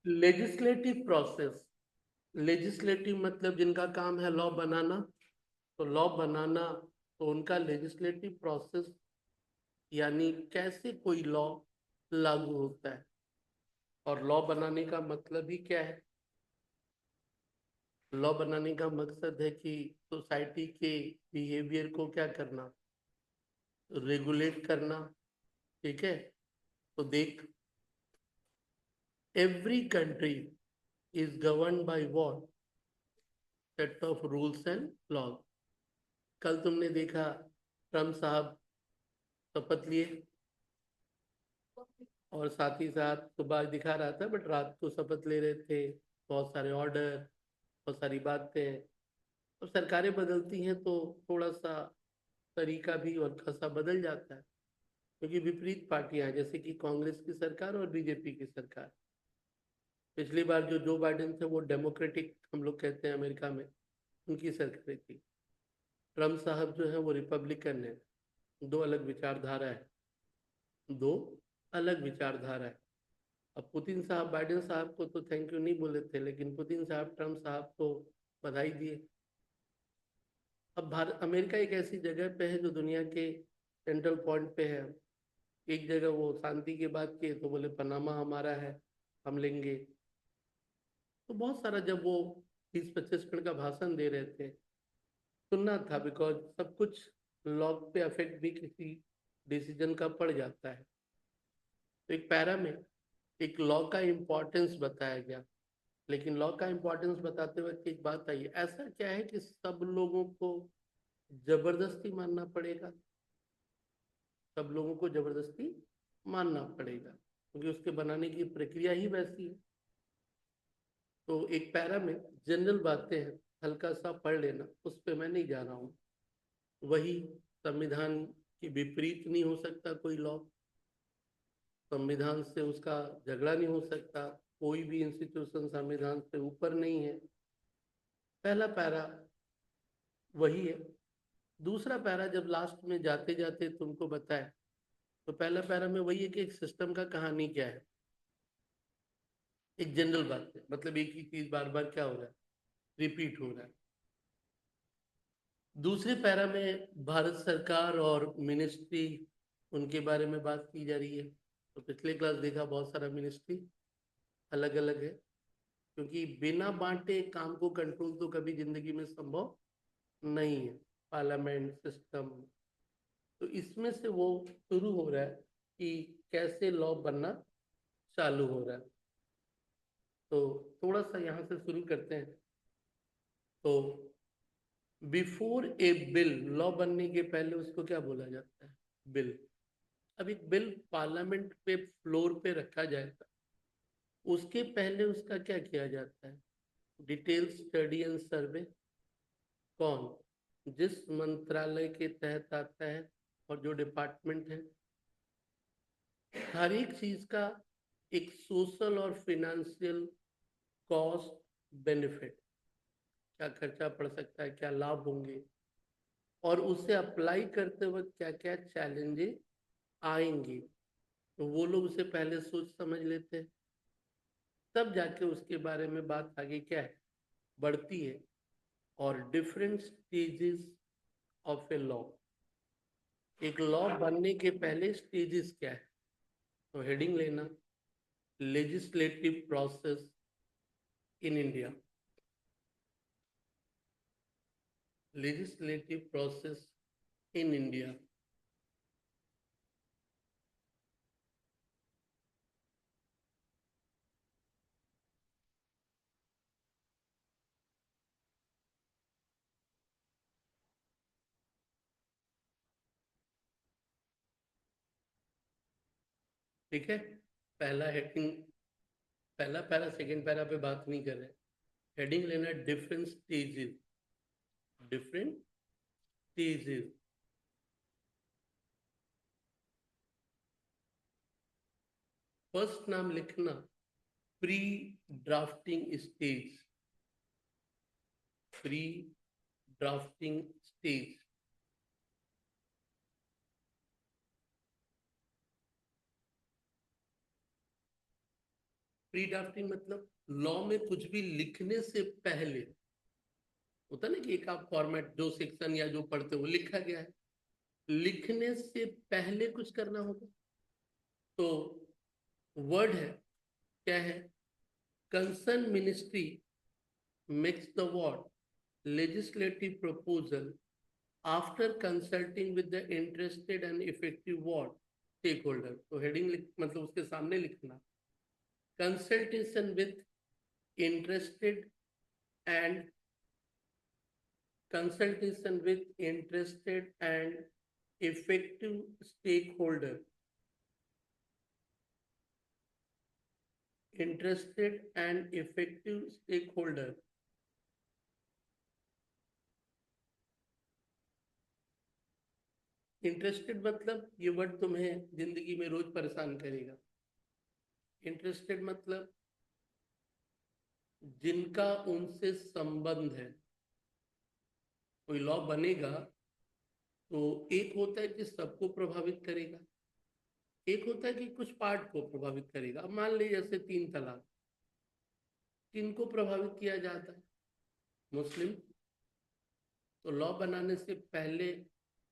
Legislative process, legislative मतलब जिनका काम है लॉ बनाना, तो लॉ बनाना, तो उनका लेजिस्लेटिव प्रोसेस यानी कैसे कोई लॉ लागू होता है। और लॉ बनाने का मतलब ही क्या है? लॉ बनाने का मकसद है कि सोसाइटी के बिहेवियर को क्या करना, रेगुलेट करना। ठीक है, तो देख, every country is govern by what, set of rules and laws. कल तुमने देखा ट्रम्प साहब शपथ लिए, और साथ ही साथ सुबह दिखा रहा था बट रात को शपथ ले रहे थे। बहुत सारे ऑर्डर, बहुत सारी बातें। अब सरकारें बदलती हैं तो थोड़ा सा तरीका भी और खासा बदल जाता है, क्योंकि विपरीत पार्टियां हैं, जैसे कि कांग्रेस की सरकार और बीजेपी की सरकार। पिछली बार जो जो बाइडेन थे वो डेमोक्रेटिक हम लोग कहते हैं अमेरिका में, उनकी सरकार थी। ट्रम्प साहब जो है वो रिपब्लिकन है। दो अलग विचारधारा है, दो अलग विचारधारा है। अब पुतिन साहब बाइडेन साहब को तो थैंक यू नहीं बोले थे, लेकिन पुतिन साहब ट्रम्प साहब को बधाई दिए। अब भारत अमेरिका एक ऐसी जगह पे है जो दुनिया के सेंट्रल पॉइंट पे है। एक जगह वो शांति की बात की तो बोले पनामा हमारा है, हम लेंगे। तो बहुत सारा, जब वो 30-25 मिनट का भाषण दे रहे थे, सुनना था, बिकॉज सब कुछ लॉ पे अफेक्ट भी किसी डिसीजन का पड़ जाता है। तो एक पैरा में एक लॉ का इम्पोर्टेंस बताया गया। लेकिन लॉ का इम्पोर्टेंस बताते वक्त एक बात आई, ऐसा क्या है कि सब लोगों को जबरदस्ती मानना पड़ेगा? सब लोगों को जबरदस्ती मानना पड़ेगा, क्योंकि उसके बनाने की प्रक्रिया ही वैसी है। तो एक पैरा में जनरल बातें हैं, हल्का सा पढ़ लेना, उस पर मैं नहीं जा रहा हूँ। वही, संविधान के विपरीत नहीं हो सकता कोई लॉ, संविधान से उसका झगड़ा नहीं हो सकता, कोई भी इंस्टीट्यूशन संविधान से ऊपर नहीं है। पहला पैरा वही है। दूसरा पैरा जब लास्ट में जाते जाते तुमको बताए, तो पहला पैरा में वही है कि एक सिस्टम का कहानी क्या है, एक जनरल बात है, मतलब एक ही चीज बार बार क्या हो रहा है, रिपीट हो रहा है। दूसरे पैरा में भारत सरकार और मिनिस्ट्री, उनके बारे में बात की जा रही है। तो पिछले क्लास देखा बहुत सारा मिनिस्ट्री अलग अलग है, क्योंकि बिना बांटे काम को कंट्रोल तो कभी जिंदगी में संभव नहीं है, पार्लियामेंट सिस्टम। तो इसमें से वो शुरू हो रहा है कि कैसे लॉ बनना चालू हो रहा है। तो थोड़ा सा यहाँ से शुरू करते हैं। तो बिफोर ए बिल, लॉ बनने के पहले उसको क्या बोला जाता है? बिल। अब एक बिल पार्लियामेंट पे फ्लोर पे रखा जाएगा, उसके पहले उसका क्या किया जाता है? डिटेल स्टडी एंड सर्वे। कौन? जिस मंत्रालय के तहत आता है और जो डिपार्टमेंट है, हर एक चीज का एक सोशल और फिनेंशियल कॉस्ट, बेनिफिट, क्या खर्चा पड़ सकता है, क्या लाभ होंगे, और उसे अप्लाई करते वक्त क्या क्या चैलेंजेस आएंगे, तो वो लोग उसे पहले सोच समझ लेते हैं। तब जाके उसके बारे में बात आगे क्या है, बढ़ती है। और different stages of a law, एक लॉ बनने के पहले स्टेजेस क्या है? तो हेडिंग लेना, legislative process in India, legislative process in India. ठीक है, पहला हेडिंग, पहला पैरा सेकंड पैरा पे बात नहीं कर रहे। हेडिंग लेना, different stages, different stages. First नाम लिखना, pre drafting stage, pre drafting stage. Pre drafting मतलब लॉ में कुछ भी लिखने से पहले होता ना कि एक आप फॉर्मेट जो सेक्शन या जो पढ़ते हो वो लिखा गया है, लिखने से पहले कुछ करना होगा। तो वर्ड है, क्या है, concern ministry makes the what legislative proposal after consulting with the interested and effective what stakeholder। तो हेडिंग मतलब उसके सामने लिखना consultation with interested and consultation with interested and effective stakeholder, interested and effective stakeholder। Interested मतलब ये word तुम्हें जिंदगी में रोज परेशान करेगा। इंटरेस्टेड मतलब जिनका उनसे संबंध है। कोई लॉ बनेगा तो एक होता है कि सबको प्रभावित करेगा, एक होता है कि कुछ पार्ट को प्रभावित करेगा। अब मान लीजिए जैसे 3 तलाक, किनको प्रभावित किया जाता है? मुस्लिम। तो लॉ बनाने से पहले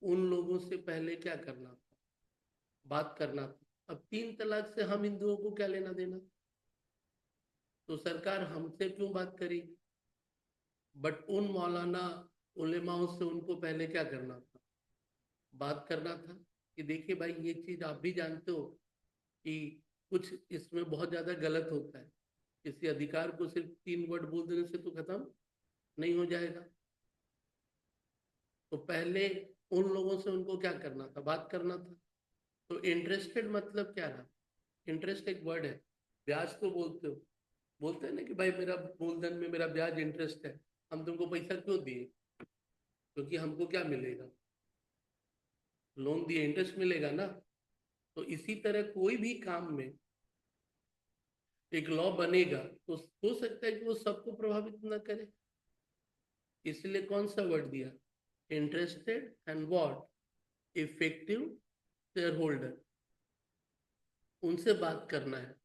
उन लोगों से पहले क्या करना था? बात करना था। अब 3 तलाक से हम हिंदुओं को क्या लेना देना? तो सरकार हमसे क्यों बात करेगी? बट उन मौलाना उलेमाओं से उनको पहले क्या करना था? बात करना था कि देखिए भाई ये चीज आप भी जानते हो कि कुछ इसमें बहुत ज्यादा गलत होता है। किसी अधिकार को सिर्फ 3 वर्ड बोल देने से तो खत्म नहीं हो जाएगा। तो पहले उन लोगों से उनको क्या करना था? बात करना था। तो इंटरेस्टेड मतलब क्या रहा? इंटरेस्ट एक वर्ड है। ब्याज तो बोलते हो, बोलते हैं ना कि भाई मेरा मूलधन में मेरा ब्याज इंटरेस्ट है, हम तुमको पैसा क्यों दिए? क्योंकि हमको क्या मिलेगा? लोन दिए, इंटरेस्ट मिलेगा ना। तो इसी तरह कोई भी काम में एक लॉ बनेगा तो हो सकता है कि वो सबको प्रभावित ना करे, इसलिए कौन सा वर्ड दिया? Interested and what effective share holder, उनसे बात करना है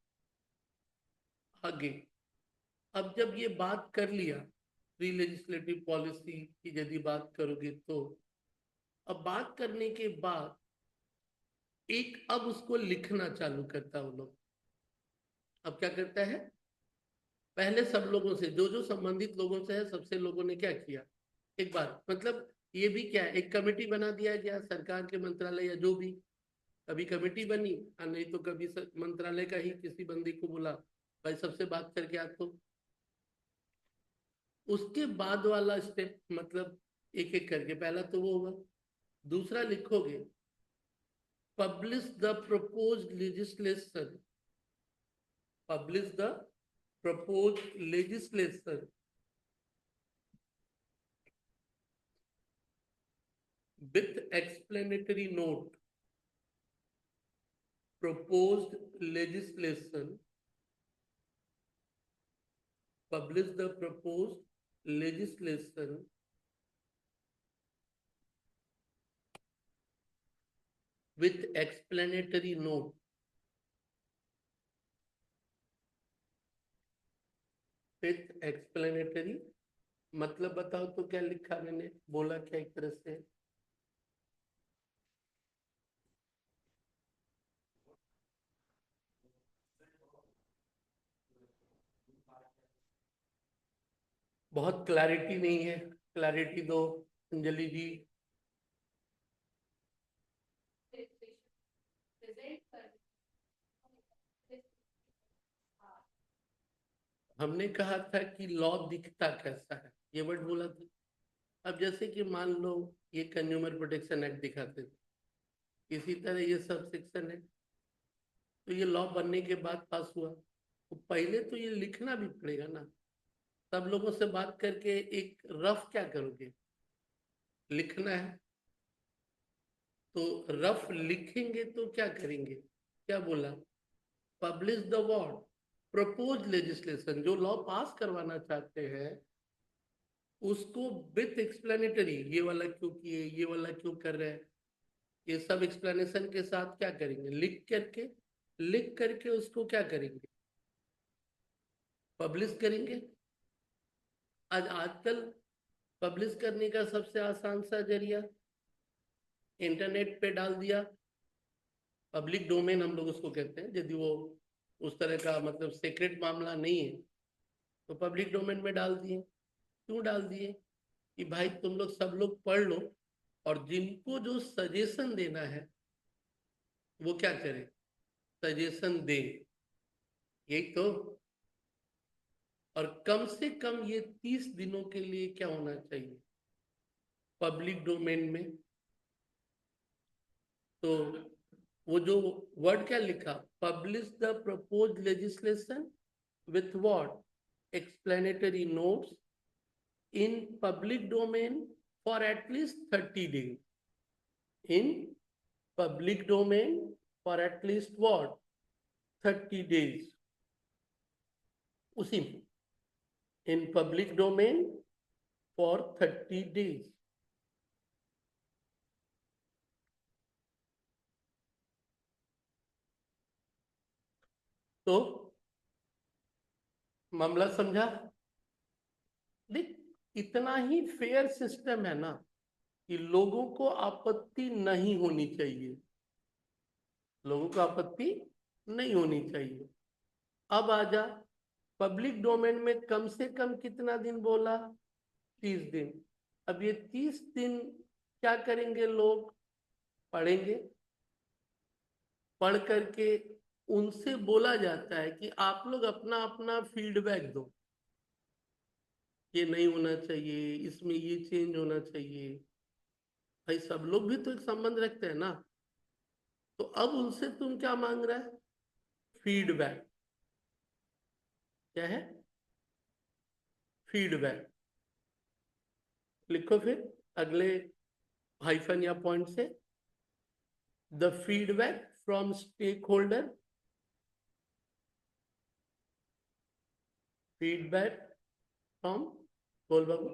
आगे। अब जब ये बात कर लिया, प्री लेजिस्लेटिव पॉलिसी की यदि बात करोगे तो अब बात करने के बाद एक अब उसको लिखना चालू करता है वो लोग। अब क्या करता है? पहले सब लोगों से जो जो संबंधित लोगों से है सबसे लोगों ने क्या किया, एक बार मतलब ये भी क्या है, एक कमेटी बना दिया गया सरकार के मंत्रालय या जो भी, कभी कमेटी बनी और नहीं तो कभी मंत्रालय का ही किसी बंदी को बोला भाई सबसे बात करके आ। तो उसके बाद वाला स्टेप मतलब एक एक करके, पहला तो वो हुआ, दूसरा लिखोगे publish the proposed legislation, publish the proposed legislation with explanatory note, proposed legislation, publish the proposed legislation with explanatory note। with explanatory मतलब बताओ तो क्या लिखा मैंने, बोला क्या एक तरह से? बहुत क्लैरिटी नहीं है, क्लैरिटी दो अंजलि जी। हमने कहा था कि लॉ दिखता कैसा है, ये वर्ड बोला था। अब जैसे कि मान लो ये कंज्यूमर प्रोटेक्शन एक्ट दिखाते थे, इसी तरह ये सब सेक्शन है, तो ये लॉ बनने के बाद पास हुआ तो पहले तो ये लिखना भी पड़ेगा ना। सब लोगों से बात करके एक रफ क्या करोगे, लिखना है। तो रफ लिखेंगे तो क्या करेंगे, क्या बोला? Publish the what propose legislation, जो लॉ पास करवाना चाहते हैं उसको विथ एक्सप्लेनेटरी, ये वाला क्यों किए, ये वाला क्यों कर रहे हैं, ये सब एक्सप्लेनेशन के साथ क्या करेंगे, लिख करके उसको क्या करेंगे, पब्लिश करेंगे। आज आजकल पब्लिश करने का सबसे आसान सा जरिया इंटरनेट पे डाल दिया। पब्लिक डोमेन हम लोग उसको कहते हैं, यदि वो उस तरह का मतलब सीक्रेट मामला नहीं है तो पब्लिक डोमेन में डाल दिए। क्यों डाल दिए? कि भाई तुम लोग सब लोग पढ़ लो, और जिनको जो सजेशन देना है वो क्या करे, सजेशन दे। यही तो। और कम से कम ये 30 दिनों के लिए क्या होना चाहिए पब्लिक डोमेन में। तो वो जो वर्ड क्या लिखा, publish the propose legislation with what explanatory notes in public domain for at least 30 days। In public domain for at least what 30 days। उसी में in public domain for 30 days। तो मामला समझा? देख, इतना ही फेयर सिस्टम है ना कि लोगों को आपत्ति नहीं होनी चाहिए, लोगों को आपत्ति नहीं होनी चाहिए। अब आजा, पब्लिक डोमेन में कम से कम कितना दिन बोला, 30 दिन। अब ये 30 दिन क्या करेंगे लोग, पढ़ेंगे। पढ़ करके उनसे बोला जाता है कि आप लोग अपना अपना फीडबैक दो, ये नहीं होना चाहिए, इसमें ये चेंज होना चाहिए। भाई सब लोग भी तो एक संबंध रखते हैं ना। तो अब उनसे तुम क्या मांग रहा है, फीडबैक। क्या है, फीडबैक। लिखो फिर अगले हाइफन या पॉइंट से, the feedback from stakeholder. Feedback from, बोल बाबू।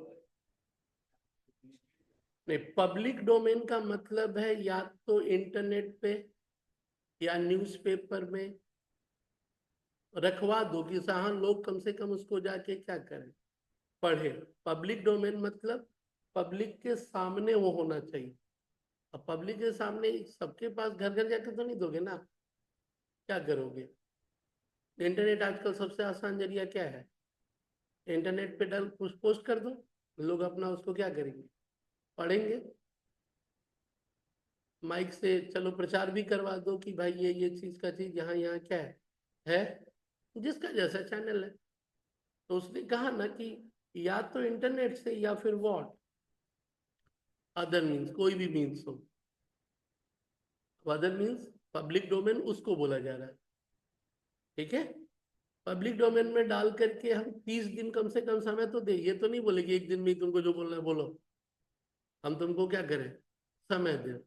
नहीं, पब्लिक डोमेन का मतलब है या तो इंटरनेट पे या न्यूज़पेपर में रखवा दो कि हाँ लोग कम से कम उसको जाके क्या करें, पढ़े। पब्लिक डोमेन मतलब पब्लिक के सामने वो होना चाहिए। अब पब्लिक के सामने सबके पास घर घर जाके तो नहीं दोगे ना, क्या करोगे? इंटरनेट आजकल सबसे आसान जरिया क्या है, इंटरनेट पे डाल कुछ पोस्ट कर दो, लोग अपना उसको क्या करेंगे, पढ़ेंगे। माइक से चलो प्रचार भी करवा दो कि भाई ये चीज का चीज यहाँ यहाँ क्या है जिसका जैसा चैनल है। तो उसने कहा ना कि या तो इंटरनेट से या फिर व्हाट अदर मीन्स, कोई भी मीन्स हो। अदर मीन्स पब्लिक डोमेन उसको बोला जा रहा है, ठीक है। पब्लिक डोमेन में डाल करके हम 30 दिन कम से कम समय तो दे, ये तो नहीं बोले कि एक दिन में ही तुमको जो बोलना है बोलो। हम तुमको क्या करें, समय दें।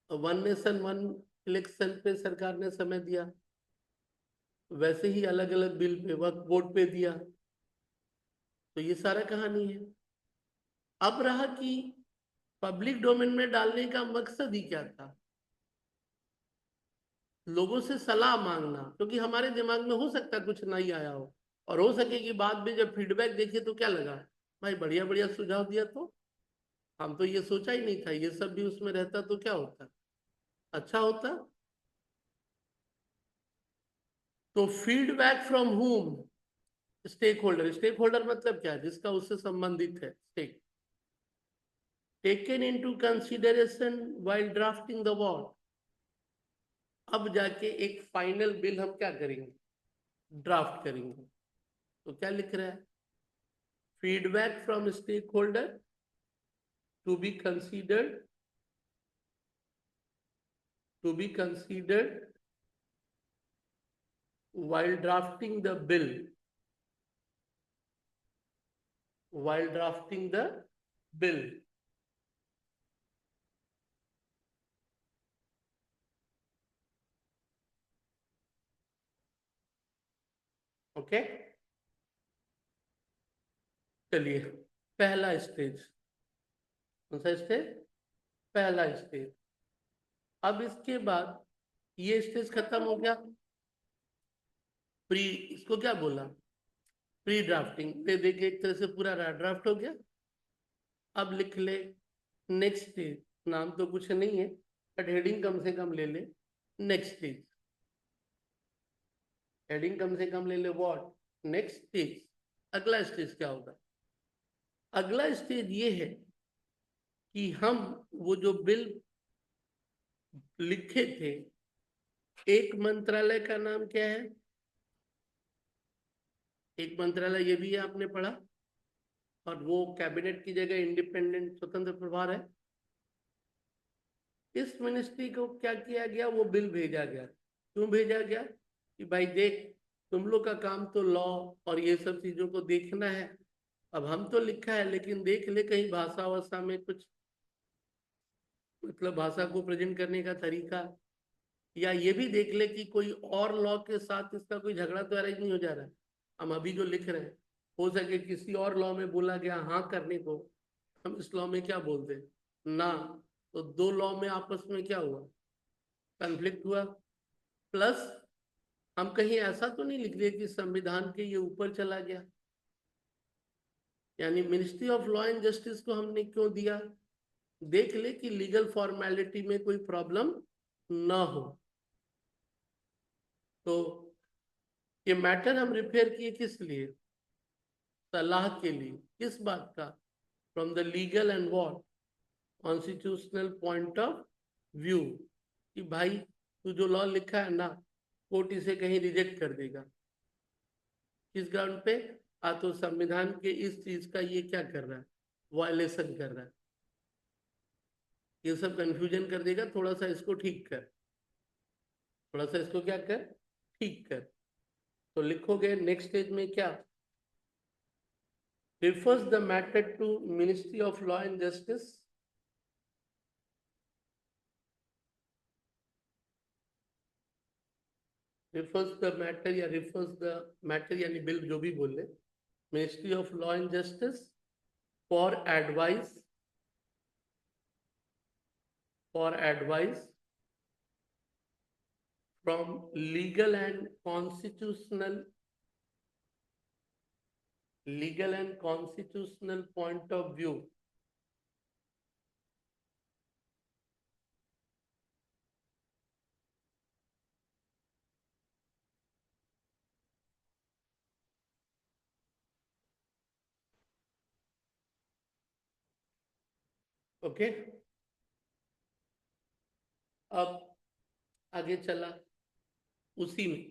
वन नेशन वन इलेक्शन पे सरकार ने समय दिया, वैसे ही अलग अलग बिल पे वक्फ बोर्ड पे दिया। तो ये सारा कहानी है। अब रहा कि पब्लिक डोमेन में डालने का मकसद ही क्या था, लोगों से सलाह मांगना। क्योंकि हमारे दिमाग में हो सकता है कुछ नहीं आया हो, और हो सके कि बाद में जब फीडबैक देखिए तो क्या लगा, भाई बढ़िया बढ़िया सुझाव दिया, तो हम तो ये सोचा ही नहीं था, ये सब भी उसमें रहता तो क्या होता, अच्छा होता। तो feedback from hmm, stakeholder. Stakeholder मतलब क्या है, जिसका उससे संबंधित है stake. Taken into consideration while drafting the what. अब जाके एक फाइनल बिल हम क्या करेंगे, ड्राफ्ट करेंगे। तो क्या लिख रहा है, feedback from stakeholder to be considered, to be considered while drafting the bill, while drafting the bill। Okay, चलिए पहला स्टेज, कौन सा स्टेज, पहला स्टेज। अब इसके बाद ये स्टेज खत्म हो गया, प्री, इसको क्या बोला, प्री ड्राफ्टिंग दे दे के एक तरह से पूरा ड्राफ्ट हो गया। अब लिख ले नेक्स्ट स्टेज, नाम तो कुछ नहीं है बट हेडिंग कम से कम ले ले, नेक्स्ट स्टेज, हेडिंग कम से कम ले ले, व्हाट नेक्स्ट स्टेज। अगला स्टेज क्या होगा? अगला स्टेज ये है कि हम वो जो बिल लिखे थे, एक मंत्रालय का नाम क्या है? एक मंत्रालय ये भी आपने पढ़ा, और वो कैबिनेट की जगह इंडिपेंडेंट स्वतंत्र प्रभार है। इस मिनिस्ट्री को क्या किया गया, वो बिल भेजा गया। क्यों भेजा गया? कि भाई देख, तुम लोग का काम तो लॉ और ये सब चीजों को देखना है, अब हम तो लिखा है लेकिन देख ले कहीं भाषा वाषा में कुछ, मतलब भाषा को प्रेजेंट करने का तरीका, या ये भी देख ले कि कोई और लॉ के साथ इसका कोई झगड़ा तो अरेंज नहीं हो जा रहा है। हम अभी जो लिख रहे हैं, हो सके किसी और लॉ में बोला गया हाँ करने को, हम इस लॉ में क्या बोलते हैं ना, तो दो लॉ में आपस में क्या हुआ, कन्फ्लिक्ट हुआ। प्लस हम कहीं ऐसा तो नहीं लिख दिए कि संविधान के ये ऊपर चला गया। यानी ministry of law and justice को हमने क्यों दिया? देख ले कि लीगल फॉर्मेलिटी में कोई प्रॉब्लम ना हो। तो ये मैटर हम रिपेयर किए किस लिए? सलाह के लिए। किस बात का? From the legal and what constitutional point of view, कि भाई तू जो लॉ लिखा है ना, कोर्ट इसे कहीं रिजेक्ट कर देगा। किस ग्राउंड पे? तो संविधान के इस चीज का ये क्या कर रहा है, वायलेशन कर रहा है, ये सब कंफ्यूजन कर देगा, थोड़ा सा इसको ठीक कर, थोड़ा सा इसको क्या कर, ठीक कर। तो लिखोगे नेक्स्ट स्टेज में क्या, refers the matter to Ministry of Law and Justice, refers the matter या refers the matter यानी बिल जो भी बोले, Ministry of Law and Justice for advice, for advice from legal and constitutional, legal and constitutional point of view. Okay, अब आगे चला उसी में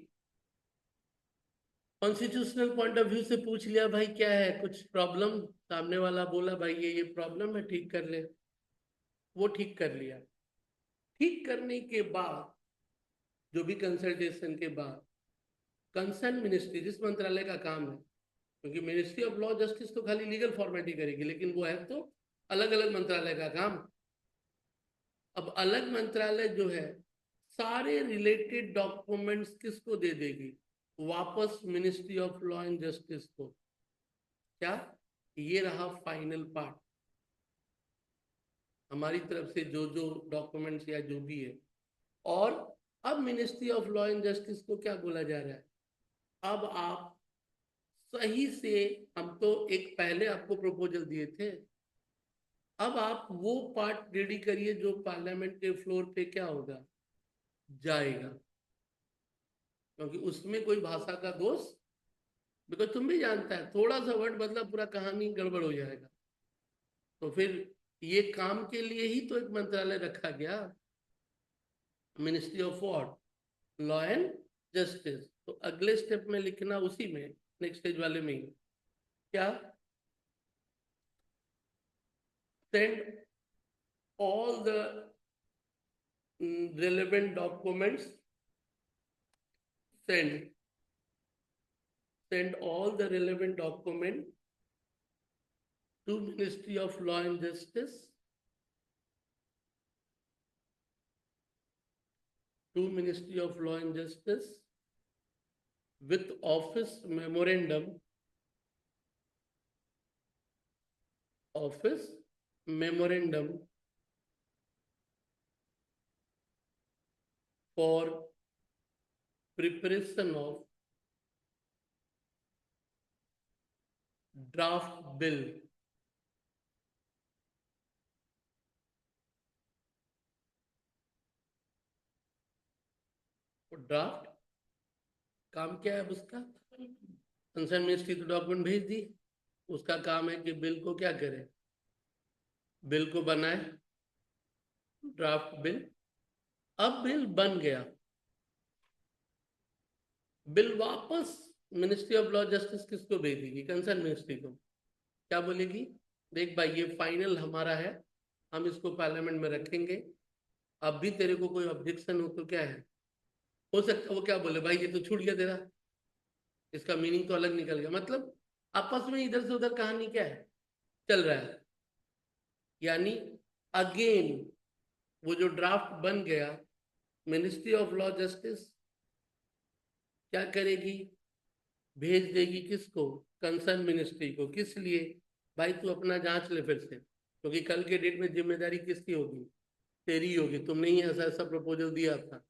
कॉन्स्टिट्यूशनल पॉइंट ऑफ व्यू से पूछ लिया भाई क्या है, कुछ प्रॉब्लम, सामने वाला बोला भाई ये प्रॉब्लम है, ठीक कर ले, वो ठीक कर लिया। ठीक करने के बाद, जो भी कंसल्टेशन के बाद, कंसर्न मिनिस्ट्री, जिस मंत्रालय का काम है, क्योंकि मिनिस्ट्री ऑफ लॉ जस्टिस तो खाली लीगल फॉर्मेलिटी करेगी, लेकिन वो है तो अलग अलग मंत्रालय का काम। अब अलग मंत्रालय जो है, सारे रिलेटेड डॉक्यूमेंट्स किसको दे देगी, वापस ministry of law and justice को। क्या? ये रहा फाइनल पार्ट, हमारी तरफ से जो जो डॉक्यूमेंट्स या जो भी है। और अब ministry of law and justice को क्या बोला जा रहा है, अब आप सही से, हम तो एक पहले आपको प्रपोजल दिए थे, अब आप वो पार्ट रेडी करिए जो पार्लियामेंट के फ्लोर पे क्या होगा, जाएगा, क्योंकि उसमें कोई भाषा का दोष, बिकॉज तुम भी जानता है थोड़ा सा वर्ड बदला पूरा कहानी गड़बड़ हो जाएगा। तो फिर ये काम के लिए ही तो एक मंत्रालय रखा गया, ministry of what, law and justice. तो अगले स्टेप में लिखना उसी में, नेक्स्ट स्टेज वाले में ही, क्या, send all the relevant documents, send all the relevant document to Ministry of Law and Justice, to Ministry of Law and Justice with office memorandum, office memorandum for preparation of draft bill, draft काम क्या है अब उसका? Concern ministry तो document भेज दी, उसका काम है कि बिल को क्या करे, बिल को बनाए, ड्राफ्ट बिल। अब बिल बन गया, बिल वापस मिनिस्ट्री ऑफ लॉ जस्टिस किसको भेजेगी? कंसर्न मिनिस्ट्री को। क्या बोलेगी? देख भाई ये फाइनल हमारा है, हम इसको पार्लियामेंट में रखेंगे, अब भी तेरे को कोई ऑब्जेक्शन हो तो क्या है, हो सकता है वो क्या बोले, भाई ये तो छूट गया तेरा, इसका मीनिंग तो अलग निकल गया। मतलब आपस में इधर से उधर कहानी क्या है, चल रहा है। यानी अगेन वो जो ड्राफ्ट बन गया, मिनिस्ट्री ऑफ लॉ जस्टिस क्या करेगी? भेज देगी किसको? कंसर्न मिनिस्ट्री को। किस लिए? भाई तू अपना जांच ले फिर से, क्योंकि कल के डेट में जिम्मेदारी किसकी होगी? तेरी होगी, तुमने ही ऐसा ऐसा प्रपोजल दिया था।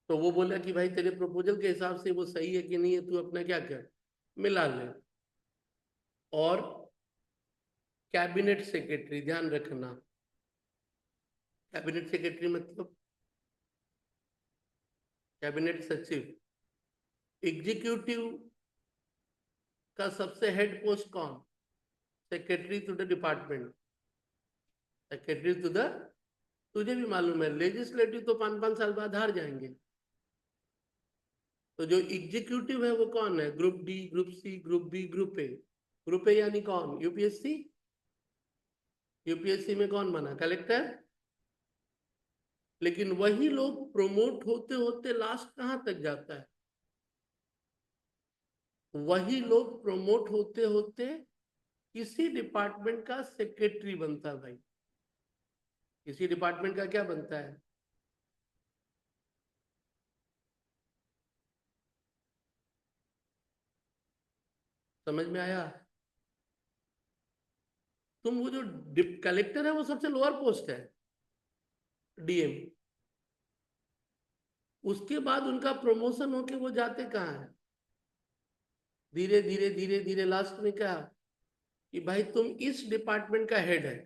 तो वो बोला कि भाई तेरे प्रपोजल के हिसाब से वो सही है कि नहीं है, तू अपना क्या कर, मिला ले। और कैबिनेट सेक्रेटरी, ध्यान रखना, कैबिनेट सेक्रेटरी मतलब कैबिनेट सचिव। एग्जीक्यूटिव का सबसे हेड पोस्ट कौन? Secretary to the department, secretary to the, तुझे भी मालूम है लेजिस्लेटिव तो 5-5 साल बाद हार जाएंगे। तो जो एग्जीक्यूटिव है वो कौन है? Group D, group C, group B, group A. Group A यानी कौन? यूपीएससी। यूपीएससी में कौन बना? कलेक्टर। लेकिन वही लोग प्रोमोट होते होते लास्ट कहां तक जाता है? वही लोग प्रोमोट होते होते किसी डिपार्टमेंट का सेक्रेटरी बनता है भाई। किसी डिपार्टमेंट का क्या बनता है? समझ में आया? तुम वो जो कलेक्टर है वो सबसे लोअर पोस्ट है, डीएम। उसके बाद उनका प्रमोशन होके वो जाते कहाँ है? धीरे धीरे धीरे धीरे लास्ट में क्या, कि भाई तुम इस डिपार्टमेंट का हेड है।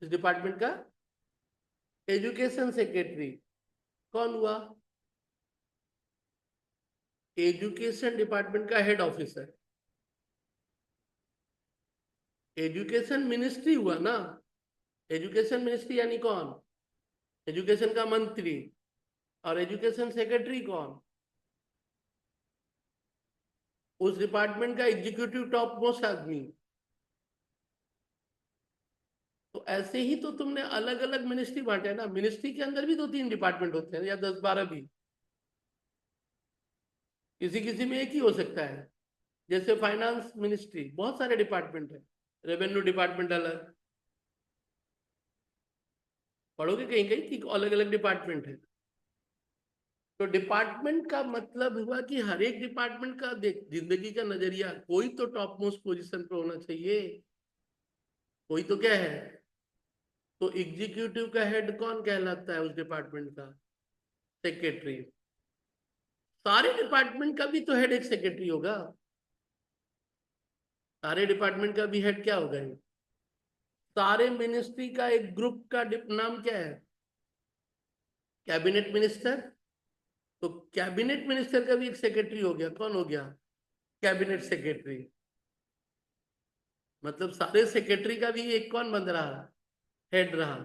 इस डिपार्टमेंट का एजुकेशन सेक्रेटरी कौन हुआ? एजुकेशन डिपार्टमेंट का हेड ऑफिसर। एजुकेशन मिनिस्ट्री हुआ ना। एजुकेशन मिनिस्ट्री यानी कौन? एजुकेशन का मंत्री। और एजुकेशन सेक्रेटरी कौन? उस डिपार्टमेंट का एग्जीक्यूटिव टॉप मोस्ट आदमी। तो ऐसे ही तो तुमने अलग अलग मिनिस्ट्री बांटे ना, मिनिस्ट्री के अंदर भी 2-3 डिपार्टमेंट होते हैं, या 10-12 भी। किसी किसी में एक ही हो सकता है। जैसे फाइनेंस मिनिस्ट्री, बहुत सारे डिपार्टमेंट है। रेवेन्यू डिपार्टमेंट अलग, पढ़ोगे कहीं कहीं कि अलग अलग डिपार्टमेंट है। तो डिपार्टमेंट का मतलब हुआ कि हर एक डिपार्टमेंट का देख जिंदगी का नजरिया, कोई तो टॉप मोस्ट पोजीशन पे होना चाहिए, कोई तो क्या है। तो एग्जीक्यूटिव का हेड कौन कहलाता है उस डिपार्टमेंट का? सेक्रेटरी। सारे डिपार्टमेंट का भी तो हेड एक सेक्रेटरी होगा। सारे डिपार्टमेंट का भी हेड क्या होगा? सारे मिनिस्ट्री का एक ग्रुप का नाम क्या है? Cabinet minister. तो कैबिनेट मिनिस्टर का भी एक सेक्रेटरी हो गया, कौन हो गया? Cabinet secretary. मतलब सारे सेक्रेटरी का भी एक कौन बन रहा? हेड रहा।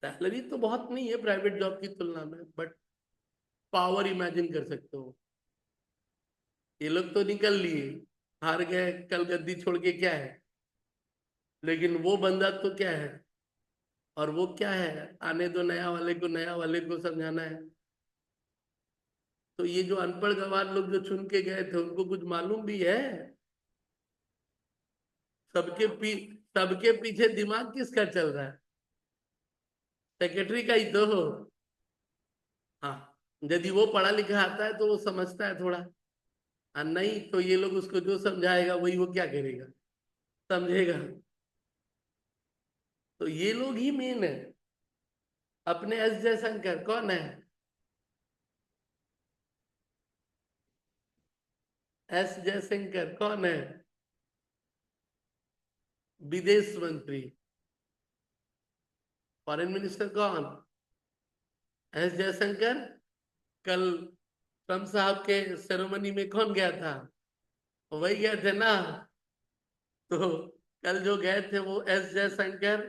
सैलरी तो बहुत नहीं है प्राइवेट जॉब की तुलना में, बट पावर इमेजिन कर सकते हो। ये लोग तो निकल लिए, हार गए, कल गद्दी छोड़ के क्या है, लेकिन वो बंदा तो क्या है? और वो क्या है? आने दो नया वाले को, नया वाले को समझाना है। तो ये जो अनपढ़ गवार लोग जो चुन के गए थे उनको कुछ मालूम भी है? सबके पी सबके पीछे दिमाग किसका चल रहा है? सेक्रेटरी का ही तो हो। हाँ, यदि वो पढ़ा लिखा आता है तो वो समझता है थोड़ा, और नहीं तो ये लोग उसको जो समझाएगा वही वो क्या करेगा, समझेगा। तो ये लोग ही मेन है। अपने एस जयशंकर कौन है? एस जयशंकर कौन है? विदेश मंत्री। फॉरेन मिनिस्टर कौन? एस जयशंकर। कल ट्रम्प साहब के सेरेमनी में कौन गया था? वही गए थे ना। तो कल जो गए थे वो एस जयशंकर।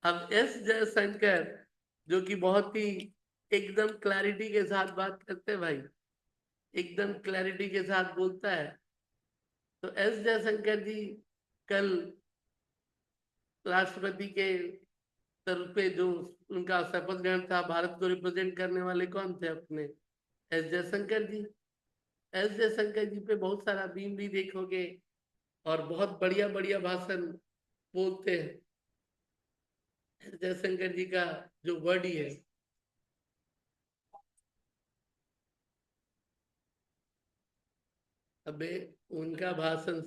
अब एस जयशंकर जो कि बहुत ही एकदम क्लैरिटी के साथ बात करते हैं भाई, एकदम क्लैरिटी के साथ बोलता है। तो एस जयशंकर जी कल राष्ट्रपति के सर पे जो उनका शपथ ग्रहण था, भारत को रिप्रेजेंट करने वाले कौन थे अपने? एस जयशंकर जी। एस जयशंकर जी पे बहुत सारा बीम भी देखोगे और बहुत बढ़िया बढ़िया भाषण बोलते हैं। एस जयशंकर जी का जो वर्ड ही है, अबे उनका भाषण।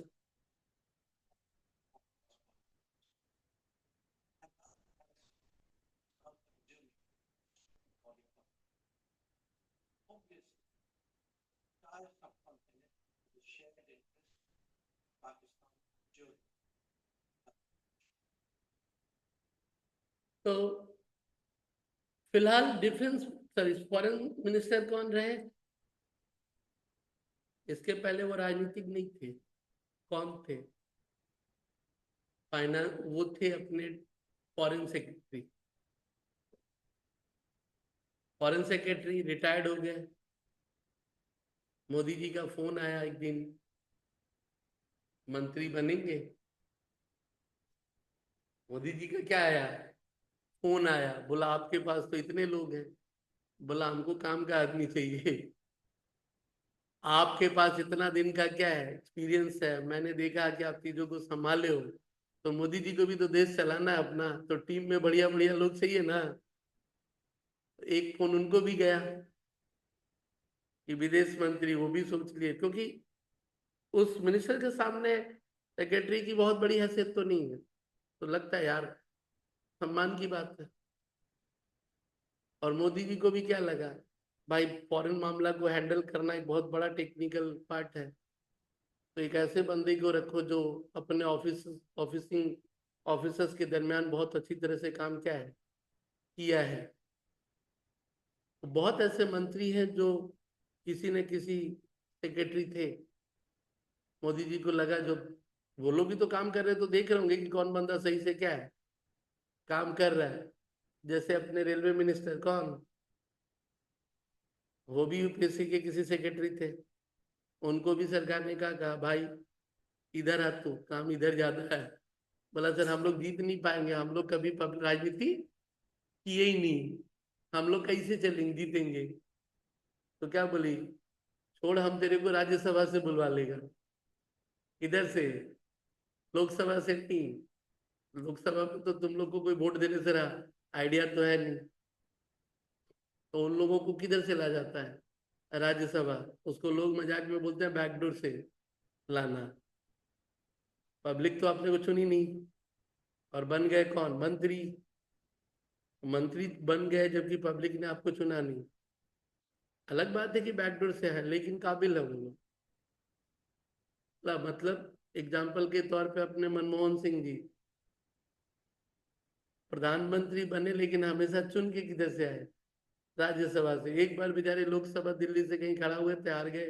तो फिलहाल डिफेंस सॉरी फॉरेन मिनिस्टर कौन रहे? इसके पहले वो राजनीतिक नहीं थे। कौन थे? फाइनेंस वो थे अपने foreign secretary. Foreign secretary retired हो गए। मोदी जी का फोन आया एक दिन, मंत्री बनेंगे। मोदी जी का क्या आया? फोन आया, बोला आपके पास तो इतने लोग हैं, बोला हमको काम का आदमी चाहिए। आपके पास इतना दिन का क्या है एक्सपीरियंस है, मैंने देखा कि आप चीजों को संभाले हो। तो मोदी जी को भी तो देश चलाना है अपना, तो टीम में बढ़िया बढ़िया लोग चाहिए ना। एक फोन उनको भी गया कि विदेश मंत्री, वो भी सोच लिए, क्योंकि उस मिनिस्टर के सामने सेक्रेटरी की बहुत बड़ी हैसियत तो नहीं है। तो लगता है यार सम्मान की बात है। और मोदी जी को भी क्या लगा, भाई फॉरेन मामला को हैंडल करना एक बहुत बड़ा टेक्निकल पार्ट है। तो एक ऐसे बंदे को रखो जो अपने ऑफिसिंग ऑफिसर्स के दरमियान बहुत अच्छी तरह से काम क्या है किया है। तो बहुत ऐसे मंत्री हैं जो किसी न किसी सेक्रेटरी थे। मोदी जी को लगा जो वो लोग भी तो काम कर रहे हैं, तो देख रहे होंगे कि कौन बंदा सही से क्या है काम कर रहा है। जैसे अपने रेलवे मिनिस्टर कौन, वो भी यूपीएससी के किसी सेक्रेटरी थे। उनको भी सरकार ने कहा भाई इधर आ, तू काम इधर ज्यादा है। बोला सर हम लोग जीत नहीं पाएंगे, हम लोग कभी राजनीति किए ही नहीं, हम लोग कैसे चलेंगे जीतेंगे। तो क्या बोली, छोड़ हम तेरे को राज्यसभा से बुलवा लेगा। इधर से लोकसभा से नहीं। लोकसभा में तो तुम लोग को कोई वोट देने से रहा आइडिया तो है नहीं। तो उन लोगों को किधर से ला जाता है राज्यसभा? उसको लोग मजाक में बोलते हैं बैकडोर से लाना। पब्लिक तो आपने को चुनी नहीं, और बन गए कौन? मंत्री। मंत्री बन गए जबकि पब्लिक ने आपको चुना नहीं। अलग बात है कि बैकडोर से है, लेकिन काबिल है वो लोग। मतलब एग्जाम्पल के तौर पे अपने मनमोहन सिंह जी प्रधानमंत्री बने, लेकिन हमेशा चुन के किधर से आए? राज्यसभा से। एक बार बेचारे लोकसभा दिल्ली से कहीं खड़ा हुए थे, हार गए।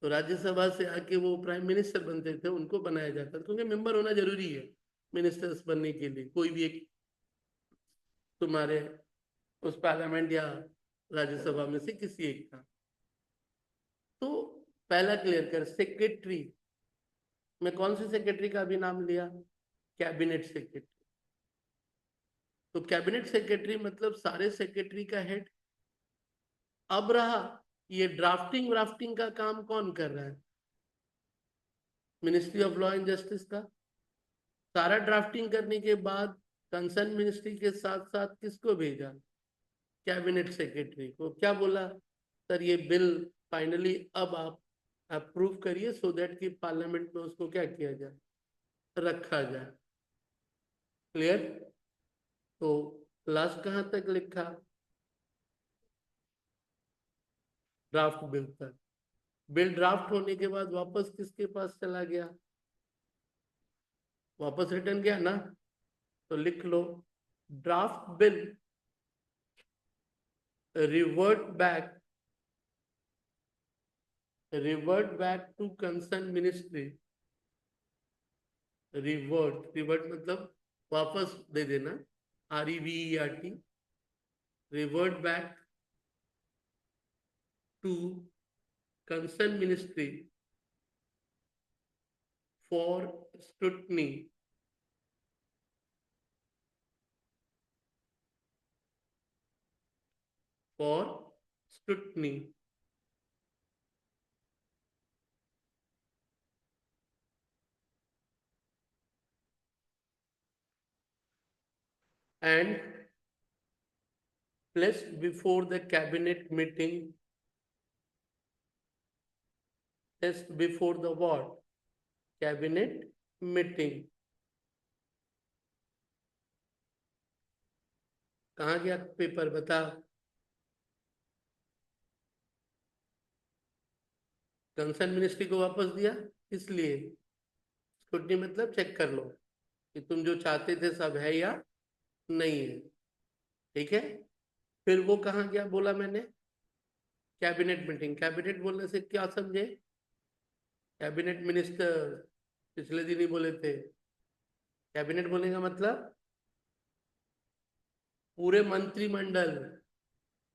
तो राज्यसभा से आके वो प्राइम मिनिस्टर बनते थे, उनको बनाया जाता था, क्योंकि मेंबर होना जरूरी है मिनिस्टर्स बनने के लिए। कोई भी एक तुम्हारे उस पार्लियामेंट या राज्यसभा में से किसी एक का। तो पहला क्लियर कर, सेक्रेटरी में कौन से सेक्रेटरी का भी नाम लिया? Cabinet secretary. तो कैबिनेट सेक्रेटरी मतलब सारे सेक्रेटरी का हेड। अब रहा ये ड्राफ्टिंग व्राफ्टिंग का काम कौन कर रहा है? Ministry of law and justice का। सारा ड्राफ्टिंग करने के बाद कंसर्न मिनिस्ट्री के साथ साथ किसको भेजा? कैबिनेट सेक्रेटरी को। क्या बोला, सर ये बिल फाइनली अब आप अप्रूव करिए, सो दैट कि पार्लियामेंट में उसको क्या किया जाए, रखा जाए। क्लियर? तो लास्ट कहाँ तक लिखा? ड्राफ्ट बिल तक। बिल ड्राफ्ट होने के बाद वापस किसके पास चला गया? वापस रिटर्न गया ना। तो लिख लो, draft bill revert back to concerned ministry। Revert मतलब वापस दे देना, REVERT, revert back to concerned ministry for scrutiny। for scrutiny and placed before the cabinet meeting, placed before the what? Cabinet meeting। कहाँ गया पेपर बता? Concern ministry को वापस दिया, इसलिए स्क्रूटनी मतलब चेक कर लो कि तुम जो चाहते थे सब है या नहीं है। ठीक है, फिर वो कहाँ गया बोला मैंने? Cabinet meeting. कैबिनेट बोलने से क्या समझे? कैबिनेट मिनिस्टर, पिछले दिन ही बोले थे। कैबिनेट बोलने का मतलब पूरे मंत्रिमंडल।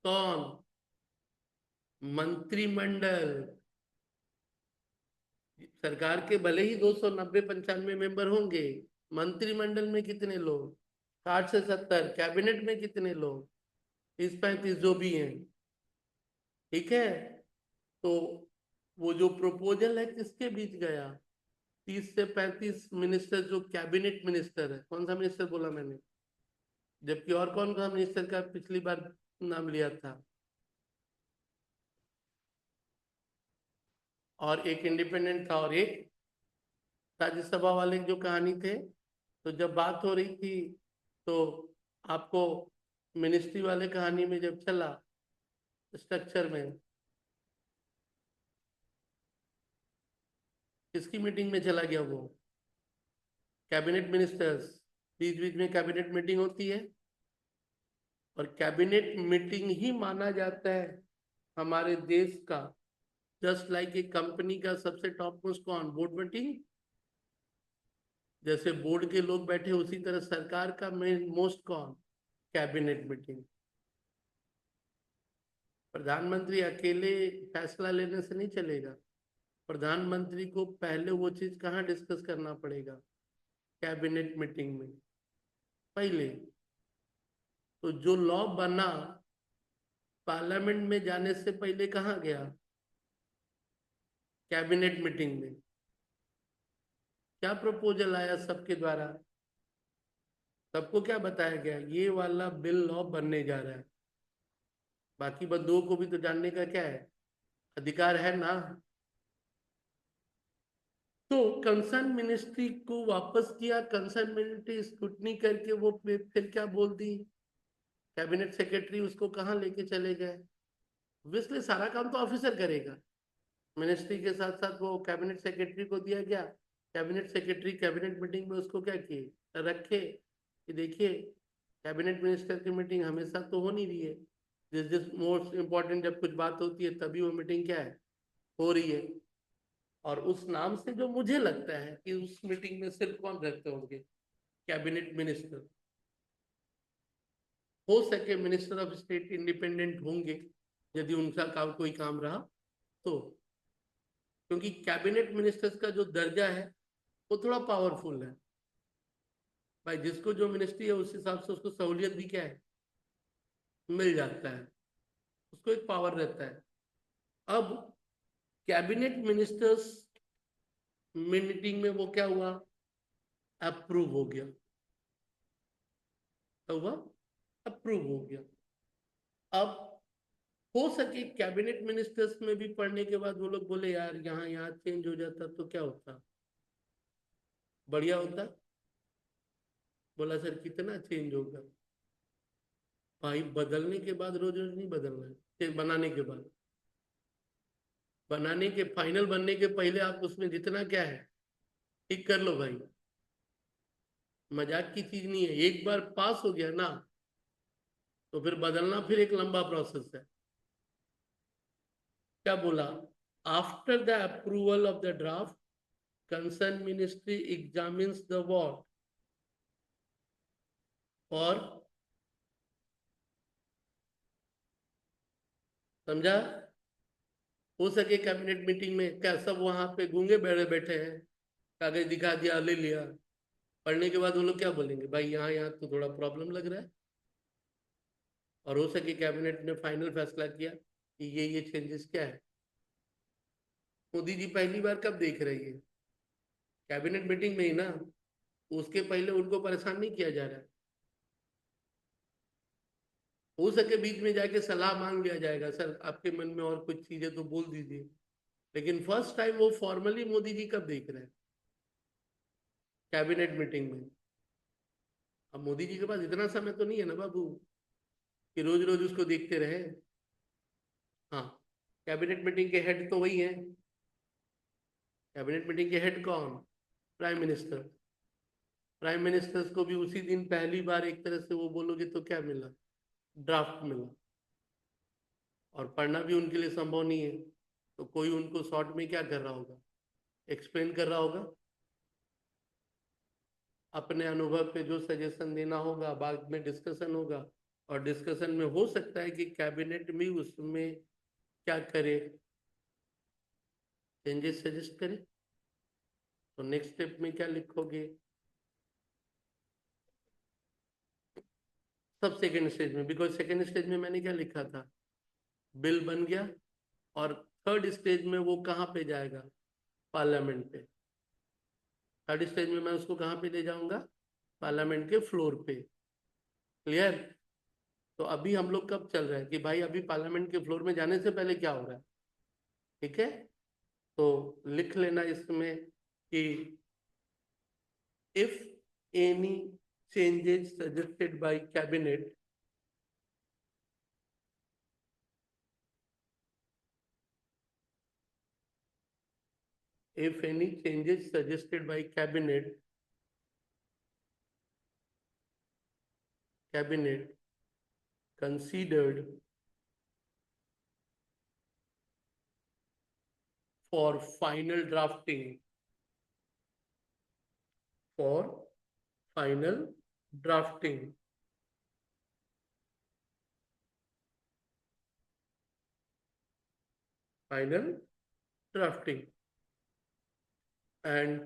कौन? मंत्रिमंडल। सरकार के भले ही 290-95 मेंबर होंगे, मंत्रिमंडल में कितने लोग? 60 से 70। कैबिनेट में कितने लोग? 30-35 जो भी हैं। ठीक है, तो वो जो प्रपोजल है किसके बीच गया? 30 से 35 मिनिस्टर जो कैबिनेट मिनिस्टर है। कौन सा मिनिस्टर बोला मैंने? जबकि और कौन सा मिनिस्टर का पिछली बार नाम लिया था? और एक इंडिपेंडेंट था और एक राज्यसभा वाले जो कहानी थे। तो जब बात हो रही थी तो आपको मिनिस्ट्री वाले कहानी में जब चला स्ट्रक्चर में, किसकी मीटिंग में चला गया वो? Cabinet ministers. बीच बीच में कैबिनेट मीटिंग होती है, और कैबिनेट मीटिंग ही माना जाता है हमारे देश का। जस्ट लाइक एक कंपनी का सबसे टॉप मोस्ट कौन? Board meeting. जैसे बोर्ड के लोग बैठे उसी तरह सरकार का मेन मोस्ट कौन? Cabinet meeting. प्रधानमंत्री अकेले फैसला लेने से नहीं चलेगा। प्रधानमंत्री को पहले वो चीज कहाँ डिस्कस करना पड़ेगा? कैबिनेट मीटिंग में पहले। तो जो लॉ बना पार्लियामेंट में जाने से पहले कहाँ गया? कैबिनेट मीटिंग में। क्या प्रपोजल आया सबके द्वारा? सबको क्या बताया गया? ये वाला बिल लॉ बनने जा रहा है। बाकी बंधुओं को भी तो जानने का क्या है, अधिकार है ना। तो कंसर्न मिनिस्ट्री को वापस किया। कंसर्न मिनिस्ट्री स्क्रूटनी करके वो फिर क्या बोल दी? कैबिनेट सेक्रेटरी उसको कहाँ लेके चले गए? ऑब्वियसली सारा काम तो ऑफिसर करेगा। मिनिस्ट्री के साथ साथ वो कैबिनेट सेक्रेटरी को दिया गया। कैबिनेट सेक्रेटरी कैबिनेट मीटिंग में उसको क्या किए, रखे कि देखिए कैबिनेट मिनिस्टर की मीटिंग हमेशा तो हो नहीं रही है, जिस जिस मोस्ट इम्पोर्टेंट जब कुछ बात होती है तभी वो मीटिंग क्या है, हो रही है। और उस नाम से जो मुझे लगता है कि उस मीटिंग में सिर्फ कौन रहते होंगे? Cabinet minister. हो सके मिनिस्टर ऑफ स्टेट इंडिपेंडेंट होंगे यदि उनका कोई काम रहा तो। क्योंकि कैबिनेट मिनिस्टर्स का जो दर्जा है वो थोड़ा पावरफुल है भाई। जिसको जो मिनिस्ट्री है उस हिसाब से उसको सहूलियत भी क्या है, मिल जाता है। उसको एक पावर रहता है। अब कैबिनेट मिनिस्टर्स मीटिंग में वो क्या हुआ? अप्रूव हो गया। क्या हुआ? अप्रूव हो गया। अब हो सके कैबिनेट मिनिस्टर्स में भी पढ़ने के बाद वो लोग बोले यार यहाँ यहाँ चेंज हो जाता तो क्या होता, बढ़िया होता। बोला सर कितना चेंज होगा? भाई बदलने के बाद रोज रोज नहीं बदलना है, बनाने के बाद। बनाने के, फाइनल बनने के पहले आप उसमें जितना क्या है ठीक कर लो भाई। मजाक की चीज नहीं है, एक बार पास हो गया ना तो फिर बदलना फिर एक लंबा प्रोसेस है। क्या बोला? After the approval of the draft concern ministry examines the what और, समझा? हो सके कैबिनेट मीटिंग में क्या सब वहां पे गूंगे बैठे बैठे हैं, कागज दिखा दिया ले लिया, पढ़ने के बाद वो लोग क्या बोलेंगे, भाई यहाँ यहाँ तो थोड़ा प्रॉब्लम लग रहा है। और हो सके कैबिनेट ने फाइनल फैसला किया कि ये चेंजेस क्या है। मोदी जी पहली बार कब देख रही है? कैबिनेट मीटिंग में ही ना, उसके पहले उनको परेशान नहीं किया जा रहा है। हो सके बीच में जाके सलाह मांग लिया जाएगा, सर आपके मन में और कुछ चीजें तो बोल दीजिए, लेकिन फर्स्ट टाइम वो फॉर्मली मोदी जी कब देख रहे हैं? कैबिनेट मीटिंग में। अब मोदी जी के पास इतना समय तो नहीं है ना बाबू कि रोज रोज उसको देखते रहे। हाँ, कैबिनेट मीटिंग के हेड तो वही है। कैबिनेट मीटिंग के हेड कौन? Prime minister. प्राइम मिनिस्टर्स को भी उसी दिन पहली बार एक तरह से वो बोलोगे तो क्या मिला, ड्राफ्ट मिला, और पढ़ना भी उनके लिए संभव नहीं है। तो कोई उनको शॉर्ट में क्या कर रहा होगा, एक्सप्लेन कर रहा होगा, अपने अनुभव पे जो सजेशन देना होगा, बाद में डिस्कशन होगा। और डिस्कशन में हो सकता है कि कैबिनेट भी उसमें क्या करे, चेंजेस सजेस्ट करे। तो नेक्स्ट स्टेप में क्या लिखोगे? सब सेकेंड स्टेज में, बिकॉज सेकेंड स्टेज में मैंने क्या लिखा था, बिल बन गया, और थर्ड स्टेज में वो कहाँ पे जाएगा, पार्लियामेंट पे। थर्ड स्टेज में मैं उसको कहाँ पे ले जाऊंगा, पार्लियामेंट के फ्लोर पे। क्लियर? तो अभी हम लोग कब चल रहे हैं कि भाई अभी पार्लियामेंट के फ्लोर में जाने से पहले क्या हो रहा है। ठीक है, तो लिख लेना इसमें कि if any changes suggested by cabinet, if any changes suggested by cabinet considered for final drafting, for final drafting, final drafting, and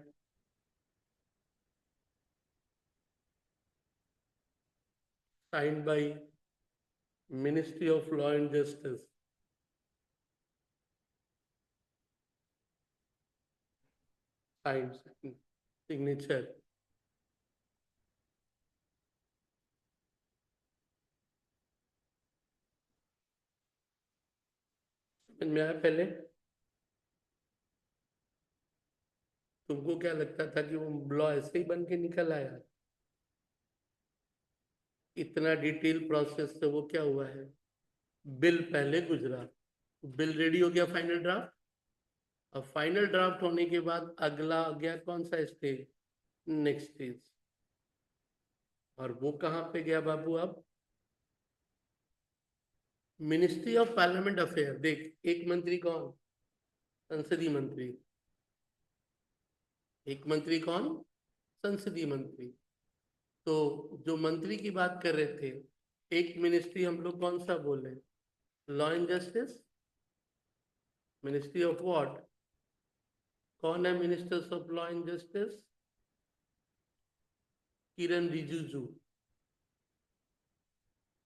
signed by Ministry of Law and Justice, signed signature। समझ में आया? पहले तुमको क्या लगता था कि वो लॉ ऐसे ही बन के निकल आया? इतना डिटेल प्रोसेस से वो क्या हुआ है, बिल पहले गुजरा, बिल रेडी हो गया, फाइनल ड्राफ्ट। अब फाइनल ड्राफ्ट होने के बाद अगला गया कौन सा स्टेज, नेक्स्ट स्टेज। और वो कहाँ पे गया बाबू अब, मिनिस्ट्री ऑफ पार्लियामेंट अफेयर। देख, एक मंत्री कौन, संसदीय मंत्री। एक मंत्री कौन, संसदीय मंत्री। तो जो मंत्री की बात कर रहे थे, एक मिनिस्ट्री हम लोग कौन सा बोले, law and justice, ministry of what, कौन है ministers of law and justice, Kiran Rijiju,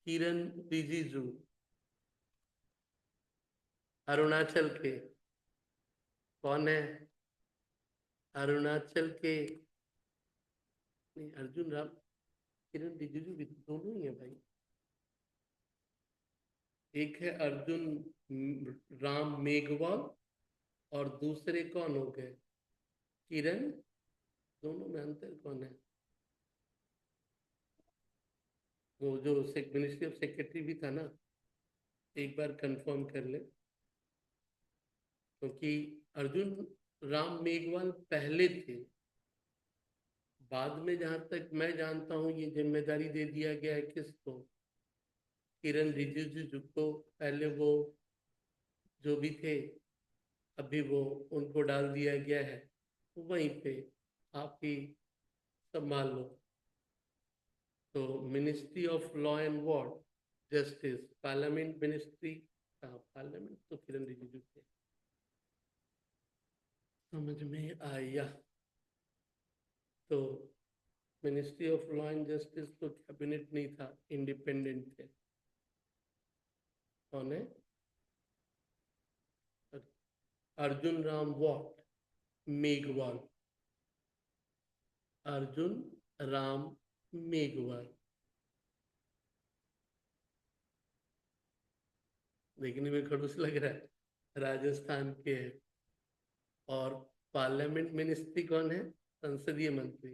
Kiran Rijiju. Arunachal के कौन है, अरुणाचल के, नहीं अर्जुन राम, किरण रिजिजू भी दोनों ही है भाई। एक है अर्जुन राम मेघवाल, और दूसरे कौन हो गए, किरण। दोनों में अंतर कौन है? वो जो मिनिस्ट्री ऑफ सेक्रेटरी भी था ना, एक बार कंफर्म कर ले। क्योंकि अर्जुन राम मेघवाल पहले थे। बाद में जहां तक मैं जानता हूँ ये जिम्मेदारी दे दिया गया है किसको, किरण रिजिजू को। पहले वो जो भी थे, अभी वो उनको डाल दिया गया है, वहीं पे आप ही संभाल लो। तो ministry of law and what justice, parliament ministry, parliament तो किरण रिजिजू थे। समझ में आया? तो ministry of law and justice तो कैबिनेट नहीं था, इंडिपेंडेंट थे। कौन है? अर्जुन राम वॉट मेघवाल। अर्जुन राम मेघवाल। देखने में खड़ूस लग रहा है, राजस्थान के है। और पार्लियामेंट मिनिस्ट्री कौन है? संसदीय मंत्री।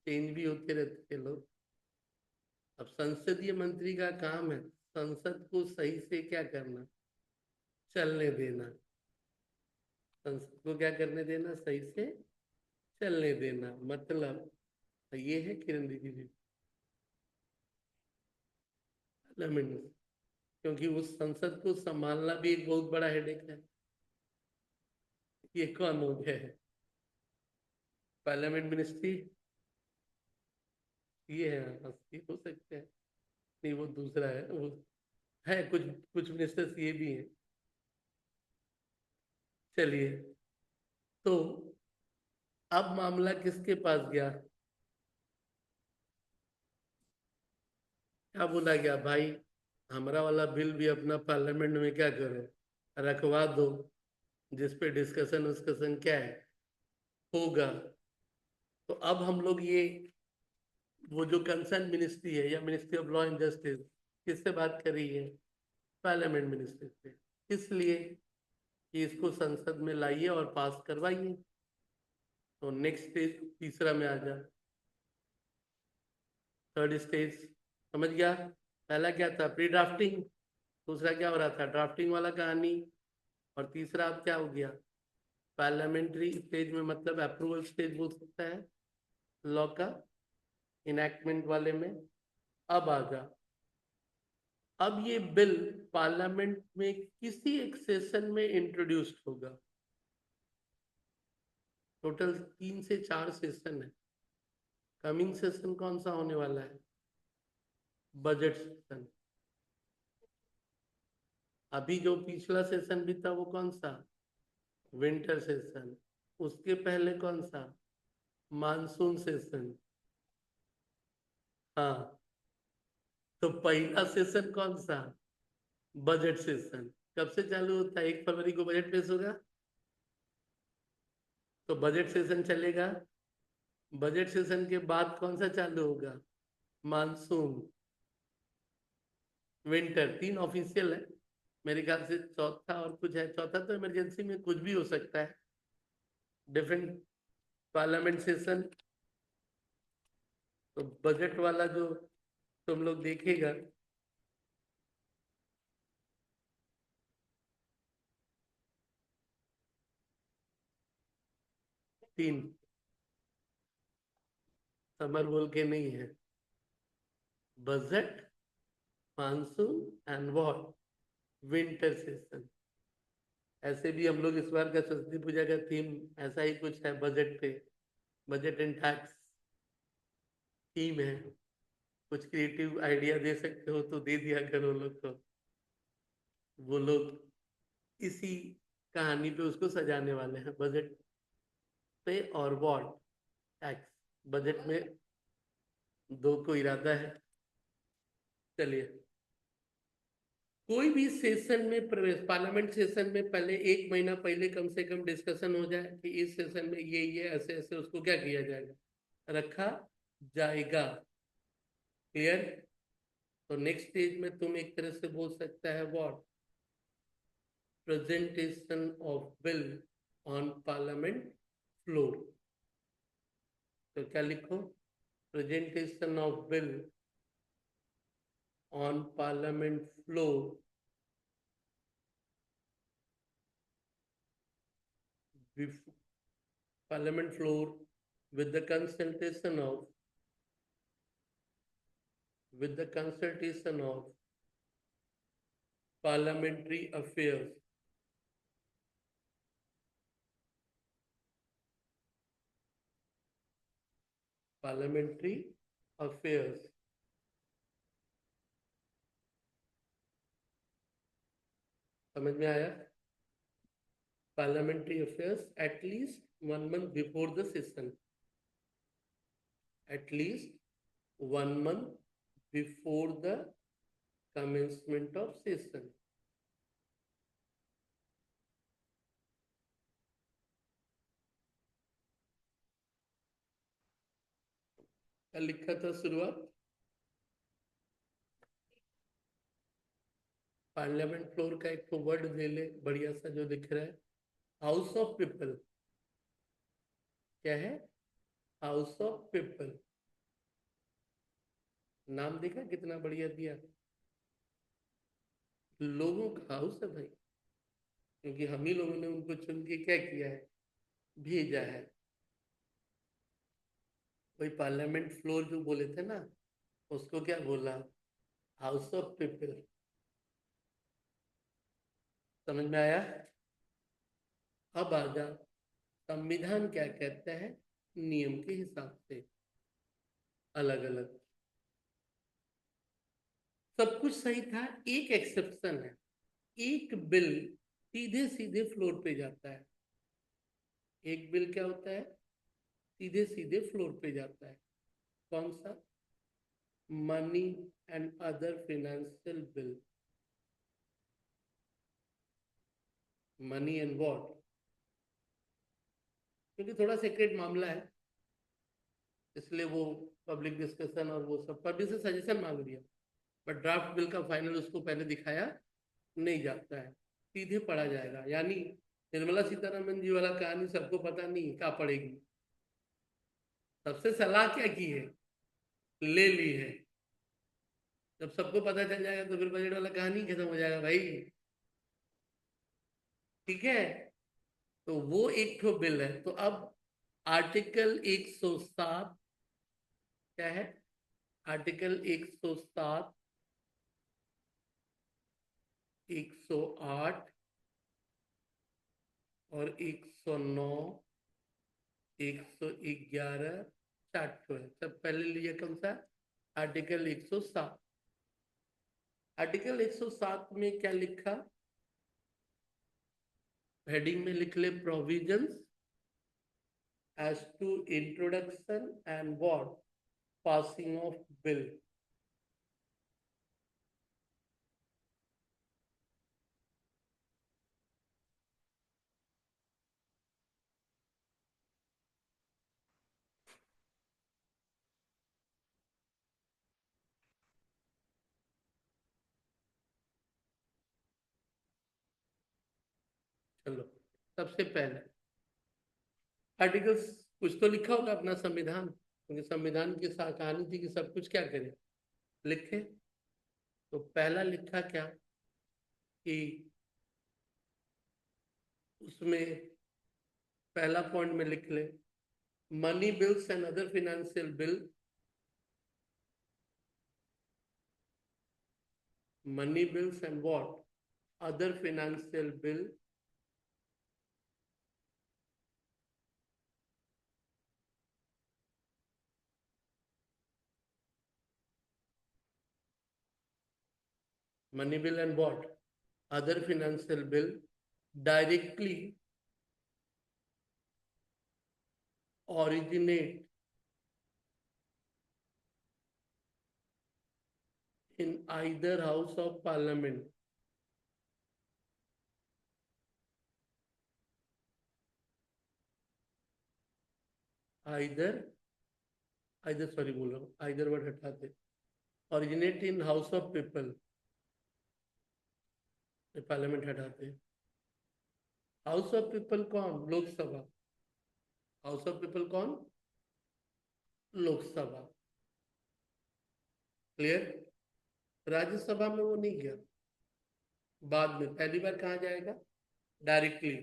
चेंज भी होते रहते हैं लोग। अब संसदीय मंत्री का काम है संसद को सही से क्या करना, चलने देना। संसद को क्या करने देना, सही से चलने देना। मतलब ये है किरण रिजिजू पार्लियामेंट, क्योंकि उस संसद को संभालना भी एक बहुत बड़ा हेडेक है। ये कौन हो गया है? पार्लियामेंट मिनिस्ट्री ये है, ये हो सकते हैं। नहीं, वो दूसरा है, वो है कुछ कुछ मिनिस्टर्स ये भी हैं। चलिए, तो अब मामला किसके पास गया? क्या बोला गया भाई, हमारा वाला बिल भी अपना पार्लियामेंट में क्या करो, रखवा दो, जिस पे डिस्कशन उस्कशन क्या है होगा। तो अब हम लोग ये, वो जो कंसर्न मिनिस्ट्री है या ministry of law and justice, किससे बात कर रही है? पार्लियामेंट मिनिस्ट्री से। इसलिए कि इसको संसद में लाइए और पास करवाइए। तो नेक्स्ट स्टेज तीसरा में आ जा, थर्ड स्टेज। समझ गया? पहला क्या था? Pre drafting. दूसरा क्या हो रहा था? ड्राफ्टिंग वाला कहानी। और तीसरा अब क्या हो गया? पार्लियामेंट्री स्टेज में, मतलब अप्रूवल स्टेज बोल सकता है लॉ का, इनैक्टमेंट वाले में। अब आ जा, अब ये बिल पार्लियामेंट में किसी एक सेशन में इंट्रोड्यूस्ड होगा। टोटल 3 से 4 सेशन है। कमिंग सेशन कौन सा होने वाला है? Budget session. अभी जो पिछला सेशन भी था वो कौन सा? Winter session. उसके पहले कौन सा? Monsoon session. हाँ, तो पहला सेशन कौन सा? Budget session. कब से चालू होता है? 1 फरवरी को बजट पेश होगा, तो बजट सेशन चलेगा। बजट सेशन के बाद कौन सा चालू होगा? मानसून। विंटर। 3 ऑफिशियल है मेरे ख्याल से, चौथा और कुछ है। चौथा तो इमरजेंसी में कुछ भी हो सकता है, डिफरेंट पार्लियामेंट सेशन। तो बजट वाला जो तुम लोग देखेगा, 3 समर बोल के नहीं है। Budget, monsoon and what, winter session. ऐसे भी हम लोग इस बार का सरस्वती पूजा का थीम ऐसा ही कुछ है, बजट पे, बजट एंड टैक्स थीम है। कुछ क्रिएटिव आइडिया दे सकते हो तो दे दिया करो लोग को। वो लोग इसी कहानी पे उसको सजाने वाले हैं, बजट पे और वॉट, टैक्स। बजट में दो को इरादा है। चलिए, कोई भी सेशन में प्रवेश, पार्लियामेंट सेशन में पहले 1 महीना पहले कम से कम डिस्कशन हो जाए कि इस सेशन में ये ऐसे ऐसे उसको क्या किया जाएगा, रखा जाएगा। क्लियर? तो नेक्स्ट स्टेज में तुम एक तरह से बोल सकता है what, presentation of bill on parliament floor. तो क्या लिखो? Presentation of bill on parliament floor parliament floor with the consultation of parliamentary affairs. Parliamentary affairs. समझ में आया? Parliamentary affairs at least 1 month before the session. At least 1 month before the commencement of session. क्या लिखा था शुरुआत? Parliament floor का एक तो वर्ड ले ले, बढ़िया सा जो दिख रहा है, हाउस ऑफ पीपल. क्या है? House of people. नाम देखा कितना बढ़िया दिया. लोगों का हाउस है भाई, क्योंकि हम ही लोगों ने उनको चुन के क्या किया है, भेजा है. वही पार्लियामेंट फ्लोर जो बोले थे ना, उसको क्या बोला? House of people. समझ में आया? अब आजा, संविधान क्या कहता है नियम के हिसाब से, अलग अलग. सब कुछ सही था, एक एक्सेप्शन है. एक बिल सीधे सीधे फ्लोर पे जाता है. एक बिल क्या होता है? सीधे सीधे फ्लोर पे जाता है. कौन सा? Money and other financial bill. Money and what? क्योंकि थोड़ा सीक्रेट मामला है, इसलिए वो पब्लिक डिस्कशन और वो सब पब्लिक से सजेशन मांग लिया. बट ड्राफ्ट बिल का फाइनल उसको पहले दिखाया नहीं जाता है, सीधे पढ़ा जाएगा. यानी निर्मला सीतारमन जी वाला कहानी सबको पता नहीं क्या पड़ेगी. सबसे सलाह क्या की है? ले ली है. जब सबको पता चल जाएगा तो फिर बजट वाला कहानी खत्म हो जाएगा भाई. ठीक है? तो वो एक ठो बिल है. तो अब आर्टिकल 107 क्या है? आर्टिकल 107, 108 और 109, 111 चार ठो है. सब पहले लिया कौन सा? आर्टिकल 107. आर्टिकल 107 में क्या लिखा? हेडिंग में लिख ले provisions as to introduction and what passing of bill. चलो, सबसे पहले आर्टिकल्स कुछ तो लिखा होगा अपना संविधान, क्योंकि संविधान की कहानी थी कि सब कुछ क्या करें, लिखे. तो पहला लिखा क्या कि उसमें पहला पॉइंट में लिख ले money bills and other financial bill. Money bills and what other financial bill money bill and what other financial bill directly originate in either house of parliament. either either sorry बोल रहा हूँ, either word हटा दे. originate in house of people, parliament हटाते. House of people कौन? Lok Sabha. House of people कौन? Lok Sabha. Clear? Rajya Sabha में वो नहीं गया, बाद में. पहली बार कहाँ जाएगा? डायरेक्टली.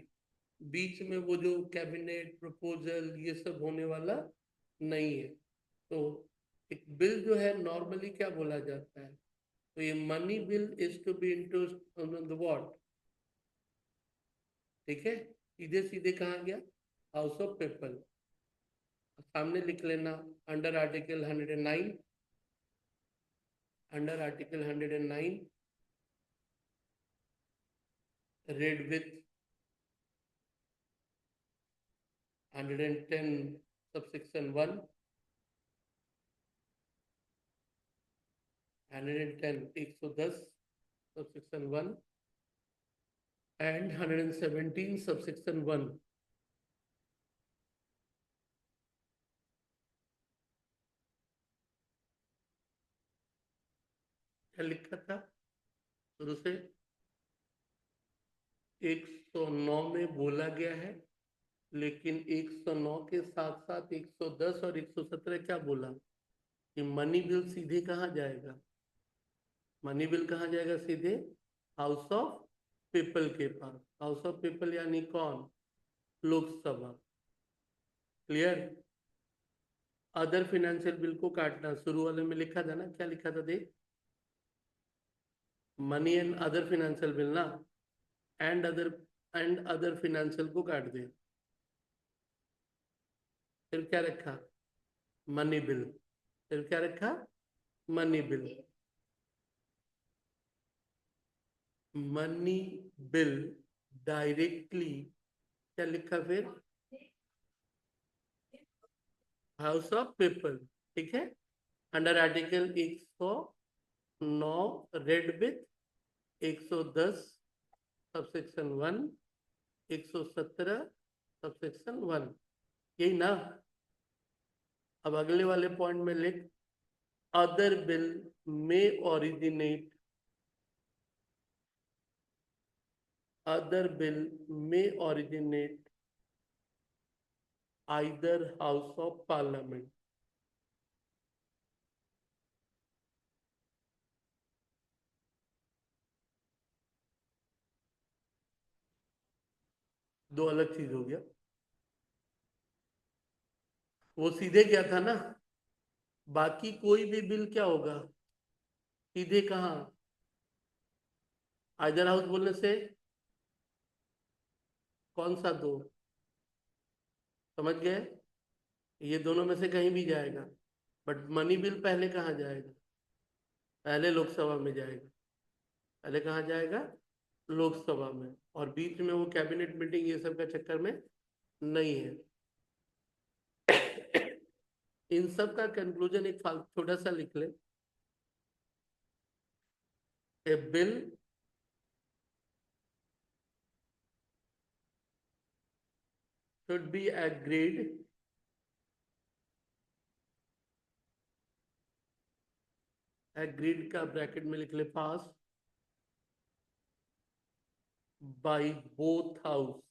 बीच में वो जो कैबिनेट प्रपोजल ये सब होने वाला नहीं है। तो एक बिल जो है नॉर्मली क्या बोला जाता है, तो ये money bill is to be introduced on the what, ठीक है, सीधे सीधे कहा गया, हाउस ऑफ पीपल। सामने लिख लेना, under article 109, under article 109 read with 110 subsection 1, 110 110 subsection 1 and 117 subsection 1। क्या लिखा था शुरू से? 109 में बोला गया है, लेकिन 109 के साथ साथ 110 और 117 क्या बोला कि मनी बिल सीधे कहाँ जाएगा? मनी बिल कहाँ जाएगा सीधे? हाउस ऑफ पीपल के पास। हाउस ऑफ पीपल यानी कौन? Lok Sabha. Clear? Other financial bill को काटना, शुरू वाले में लिखा था ना, क्या लिखा था देख, money and other financial bill ना, एंड अदर फिनेंशियल को काट दे, फिर क्या रखा? Money bill. फिर क्या रखा? Money bill. Money bill directly क्या लिखा फिर? हाउस ऑफ पीपल, ठीक है, under article 109 red with 110 subsection 1, 117 subsection 1, यही ना? अब अगले वाले पॉइंट में लिख, अदर बिल में ओरिजिनेट, अदर बिल में originate either house of parliament. दो अलग चीज हो गया। वो सीधे क्या था ना, बाकी कोई भी बिल क्या होगा सीधे कहाँ? आइदर हाउस बोलने से कौन सा दो? समझ गए? ये दोनों में से कहीं भी जाएगा, बट मनी बिल पहले कहाँ जाएगा? पहले लोकसभा में जाएगा। पहले कहाँ जाएगा? लोकसभा में। और बीच में वो कैबिनेट मीटिंग ये सब का चक्कर में नहीं है। इन सब का कंक्लूजन एक छोटा सा लिख ले, a bill should be agreed का ब्रैकेट में लिख ले pass by both house,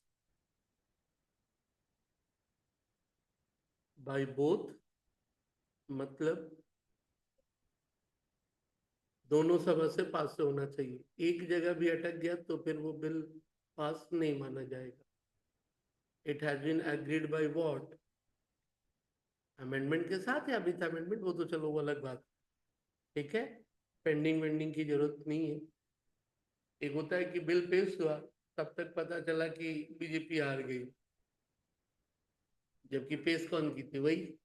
by both मतलब दोनों सभा से पास से होना चाहिए। एक जगह भी अटक गया तो फिर वो बिल पास नहीं माना जाएगा। It has been agreed by what? Amendment के साथ या विथ अमेंडमेंट, वो तो चलो वो अलग बात, ठीक है, पेंडिंग वेंडिंग की जरूरत नहीं है। एक होता है कि बिल पेश हुआ, तब तक पता चला कि बीजेपी हार गई, जबकि पेश कौन की थी? वही।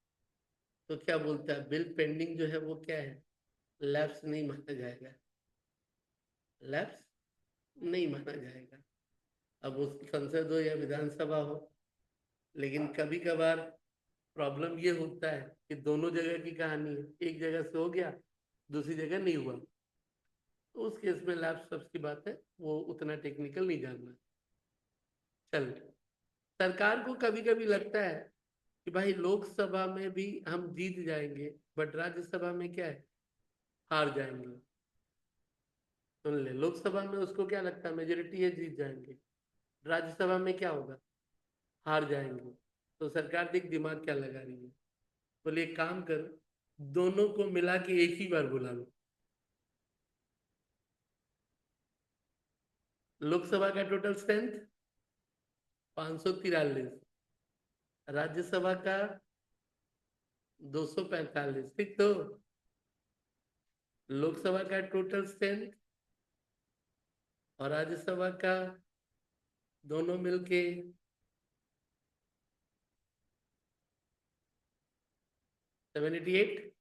तो क्या बोलता है, बिल पेंडिंग जो है वो क्या है? लैप्स नहीं माना जाएगा, लैप्स नहीं माना जाएगा। अब वो संसद हो या विधानसभा हो, लेकिन कभी कभार प्रॉब्लम ये होता है कि दोनों जगह की कहानी है, एक जगह से हो गया, दूसरी जगह नहीं हुआ, तो उस केस में लैप्स सबकी बात है, वो उतना टेक्निकल नहीं जानना। चल, सरकार को कभी कभी लगता है कि भाई लोकसभा में भी हम जीत जाएंगे, बट राज्यसभा में क्या है, हार जाएंगे। सुन ले, लोकसभा में उसको क्या लगता है, मेजोरिटी है, जीत जाएंगे। राज्यसभा में क्या होगा, हार जाएंगे। तो सरकार देख दिमाग क्या लगा रही है, बोले एक काम कर, दोनों को मिला के एक ही बार बुला लो। लोकसभा का टोटल स्ट्रेंथ 543, राज्यसभा का 245, ठीक तो। लोकसभा का टोटल स्ट्रेंथ और राज्यसभा का दोनों मिलके 788,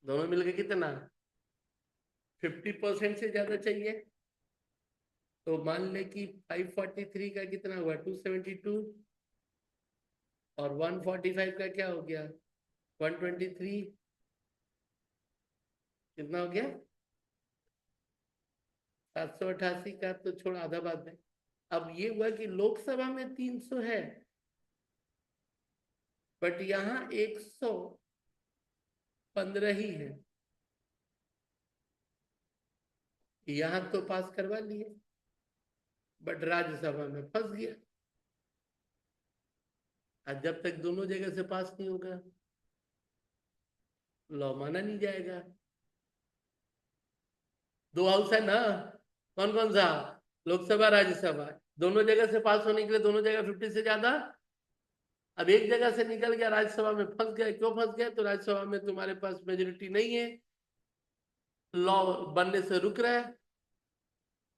दोनों मिलके कितना, 50% से ज्यादा चाहिए। तो मान ले कि 543 का कितना हुआ, 272, और 145 का क्या हो गया, 123, कितना हो गया, 788 का तो छोड़, आधा बात है। अब ये हुआ कि लोकसभा में 300 है, बट यहाँ 115 ही है। यहाँ तो पास करवा लिए, बट राज्यसभा में फंस गया। और जब तक दोनों जगह से पास नहीं होगा, लॉ माना नहीं जाएगा। दो हाउस है ना, कौन कौन सा, लोकसभा राज्यसभा, दोनों जगह से पास होने के लिए दोनों जगह 50 से ज्यादा। अब एक जगह से निकल गया, राज्यसभा में फंस गया, क्यों फंस गया, तो राज्यसभा में तुम्हारे पास मेजोरिटी नहीं है, लॉ बनने से रुक रहा है।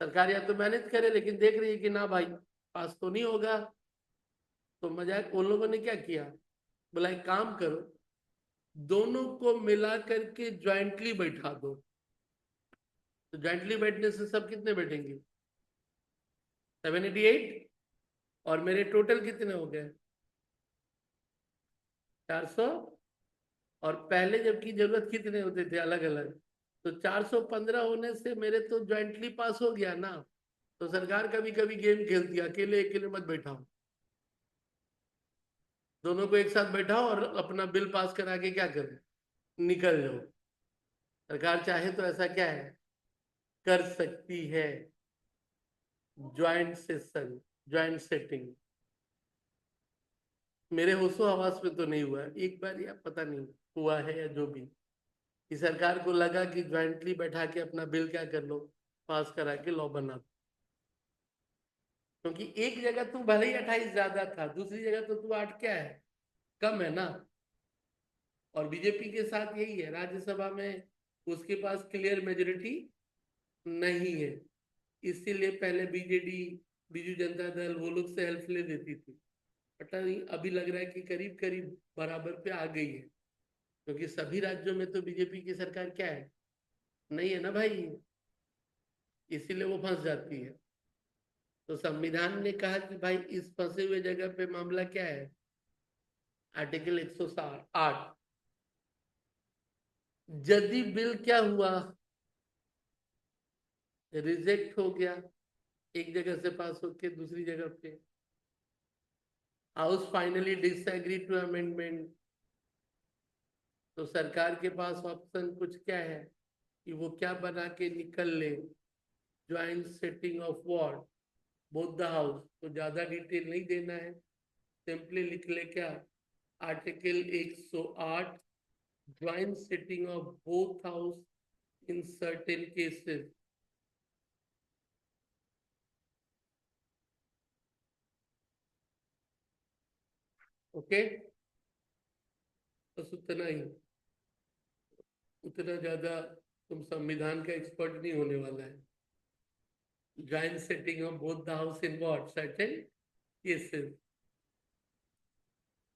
सरकार या तो मैनेज करे, लेकिन देख रही है कि ना भाई पास तो नहीं होगा। तो मजाक उन लोगों ने क्या किया, बोला एक काम करो, दोनों को मिला करके ज्वाइंटली बैठा दो। तो ज्वाइंटली बैठने से सब कितने बैठेंगे, 788, और मेरे टोटल कितने हो गए, 400। और पहले जबकि जरूरत कितने होते थे अलग अलग, तो 415 होने से मेरे तो ज्वाइंटली पास हो गया ना। तो सरकार कभी कभी गेम खेलती है, अकेले अकेले मत बैठाओ, दोनों को एक साथ बैठाओ और अपना बिल पास करा के क्या करें, निकल जाओ। सरकार चाहे तो ऐसा क्या है, कर सकती है, ज्वाइंट सेशन, ज्वाइंट सेटिंग। मेरे होशो हवास में तो नहीं हुआ एक बार, या पता नहीं हुआ है या जो भी, कि सरकार को लगा कि ज्वाइंटली बैठा के अपना बिल क्या कर लो, पास करा के लॉ बना दो। क्योंकि एक जगह तू भले ही 28 ज्यादा था, दूसरी जगह तो तू 8 क्या है, कम है ना। और बीजेपी के साथ यही है, राज्यसभा में उसके पास क्लियर मेजोरिटी नहीं है, इसीलिए पहले बीजेडी, बीजू जनता दल, वो लोग से हेल्प ले देती थी। पता नहीं अभी लग रहा है कि करीब करीब बराबर पे आ गई है, क्योंकि सभी राज्यों में तो बीजेपी की सरकार क्या है, नहीं है ना भाई, इसीलिए वो फंस जाती है। तो संविधान ने कहा कि भाई इस फंसे हुए जगह पे मामला क्या है, आर्टिकल 108, यदि बिल क्या हुआ, रिजेक्ट हो गया, एक जगह से पास होके दूसरी जगह पे, house finally disagree to amendment, तो सरकार के पास ऑप्शन कुछ क्या है, कि वो क्या बना के निकल ले, joint setting of what, both the house. तो ज्यादा डिटेल नहीं देना है, सिंपली लिख ले क्या, article 108, joint setting of both house in certain cases. Okay, बस उतना ही, उतना ज्यादा तुम संविधान का एक्सपर्ट नहीं होने वाला है। Joint setting of both the house in what, certain cases.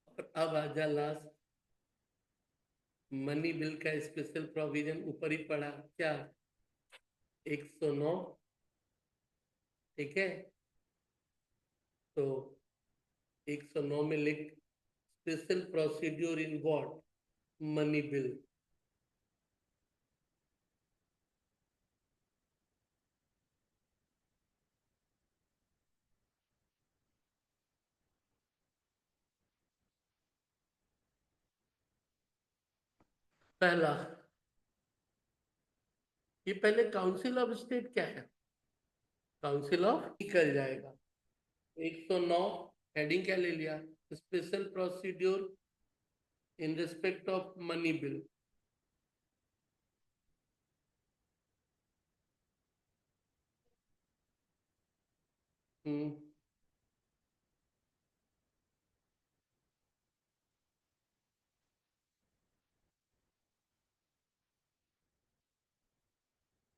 और अब आजा लास्ट, मनी बिल का स्पेशल प्रोविजन ऊपर ही पड़ा क्या, 109, ठीक है। तो 109 में लिख, special procedure in what, money bill. पहला, ये पहले काउंसिल ऑफ स्टेट क्या है, काउंसिल ऑफ निकल जाएगा। 109 हेडिंग क्या ले लिया, special procedure in respect of money bill. Hmm,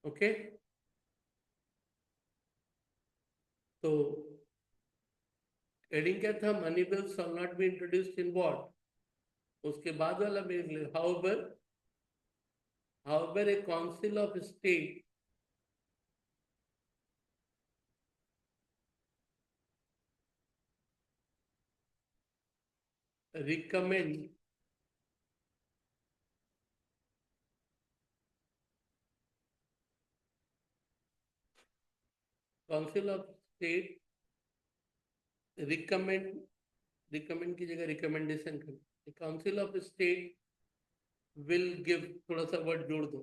okay, तो हेडिंग क्या था? Money bill shawl not be introduced in what. उसके बाद वाला main, however A council of state recommend council of state recommend की जगह रिकमेंडेशन कर, council of state will give, थोड़ा सा वर्ड जोड़ दो,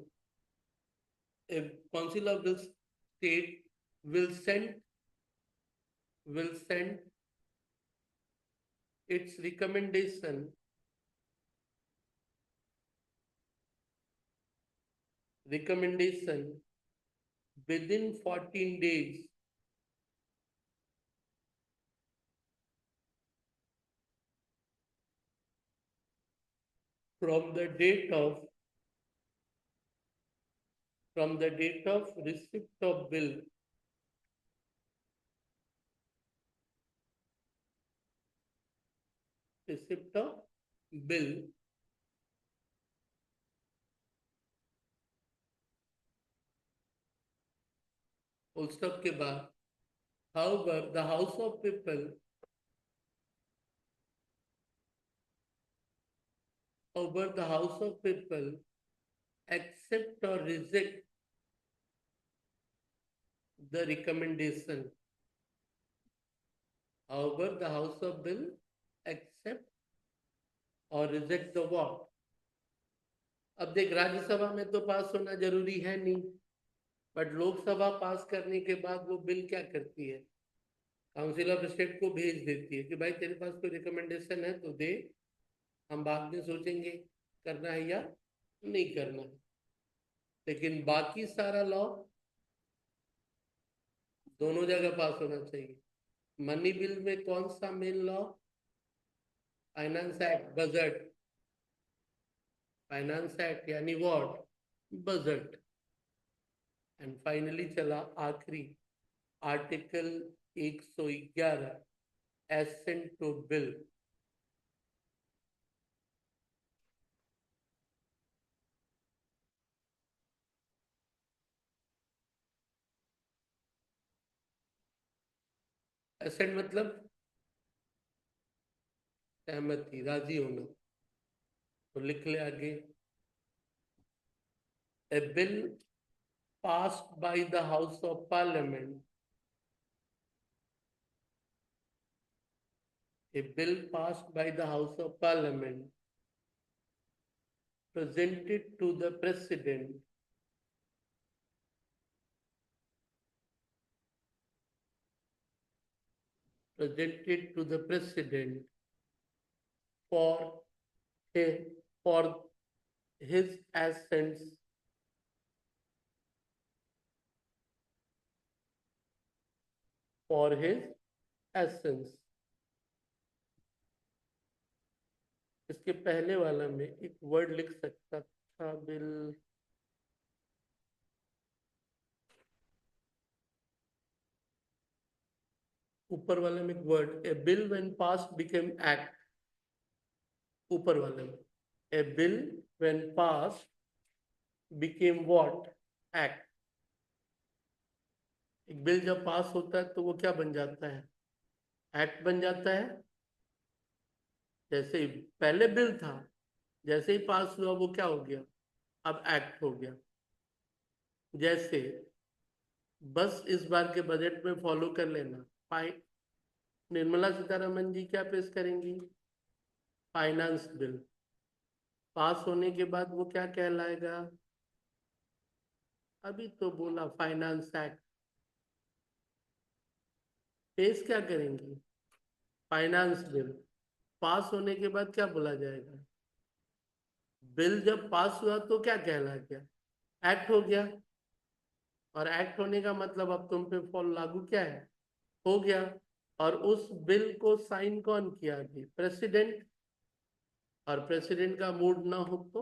council of the state will send its recommendation within 14 days from the date of receipt of bill, receipt of bill full stop के बाद, however the house of people accept or reject the recommendation. However the house of bill accept or reject the what? अब देख, राज्यसभा में तो पास होना जरूरी है नहीं, बट लोकसभा पास करने के बाद वो बिल क्या करती है? काउंसिल ऑफ स्टेट को भेज देती है कि भाई तेरे पास कोई रिकमेंडेशन है तो दे, हम बाद में सोचेंगे करना है या नहीं करना है। लेकिन बाकी सारा लॉ दोनों जगह पास होना चाहिए। मनी बिल में कौन सा main law? Finance act, budget, finance act यानी व्हाट? बजट। एंड फाइनली चला आखिरी, article 111 assent to bill. Assent मतलब सहमति, राजी होना। तो लिख ले आगे, a bill passed by the House of Parliament, a bill passed by the House of Parliament presented to the President for his, for his assents for his essence। इसके पहले वाला में एक वर्ड लिख सकता था, बिल, ऊपर वाले में एक word, a bill when passed became act. ऊपर वाले में a bill when passed became what? Act. एक बिल जब पास होता है तो वो क्या बन जाता है? एक्ट बन जाता है। जैसे ही पहले बिल था, जैसे ही पास हुआ वो क्या हो गया? अब एक्ट हो गया। जैसे बस इस बार के बजट में फॉलो कर लेना, निर्मला सीतारमन जी क्या पेश करेंगी? Finance bill. पास होने के बाद वो क्या कहलाएगा? अभी तो बोला फाइनेंस एक्ट। पेश क्या करेंगी? Finance bill. पास होने के बाद क्या बोला जाएगा? बिल जब पास हुआ तो क्या कहला गया? एक्ट हो गया। और एक्ट होने का मतलब अब तुम पे फॉल लागू क्या है? हो गया। और उस बिल को साइन कौन किया? अभी प्रेसिडेंट। और प्रेसिडेंट का मूड ना हो तो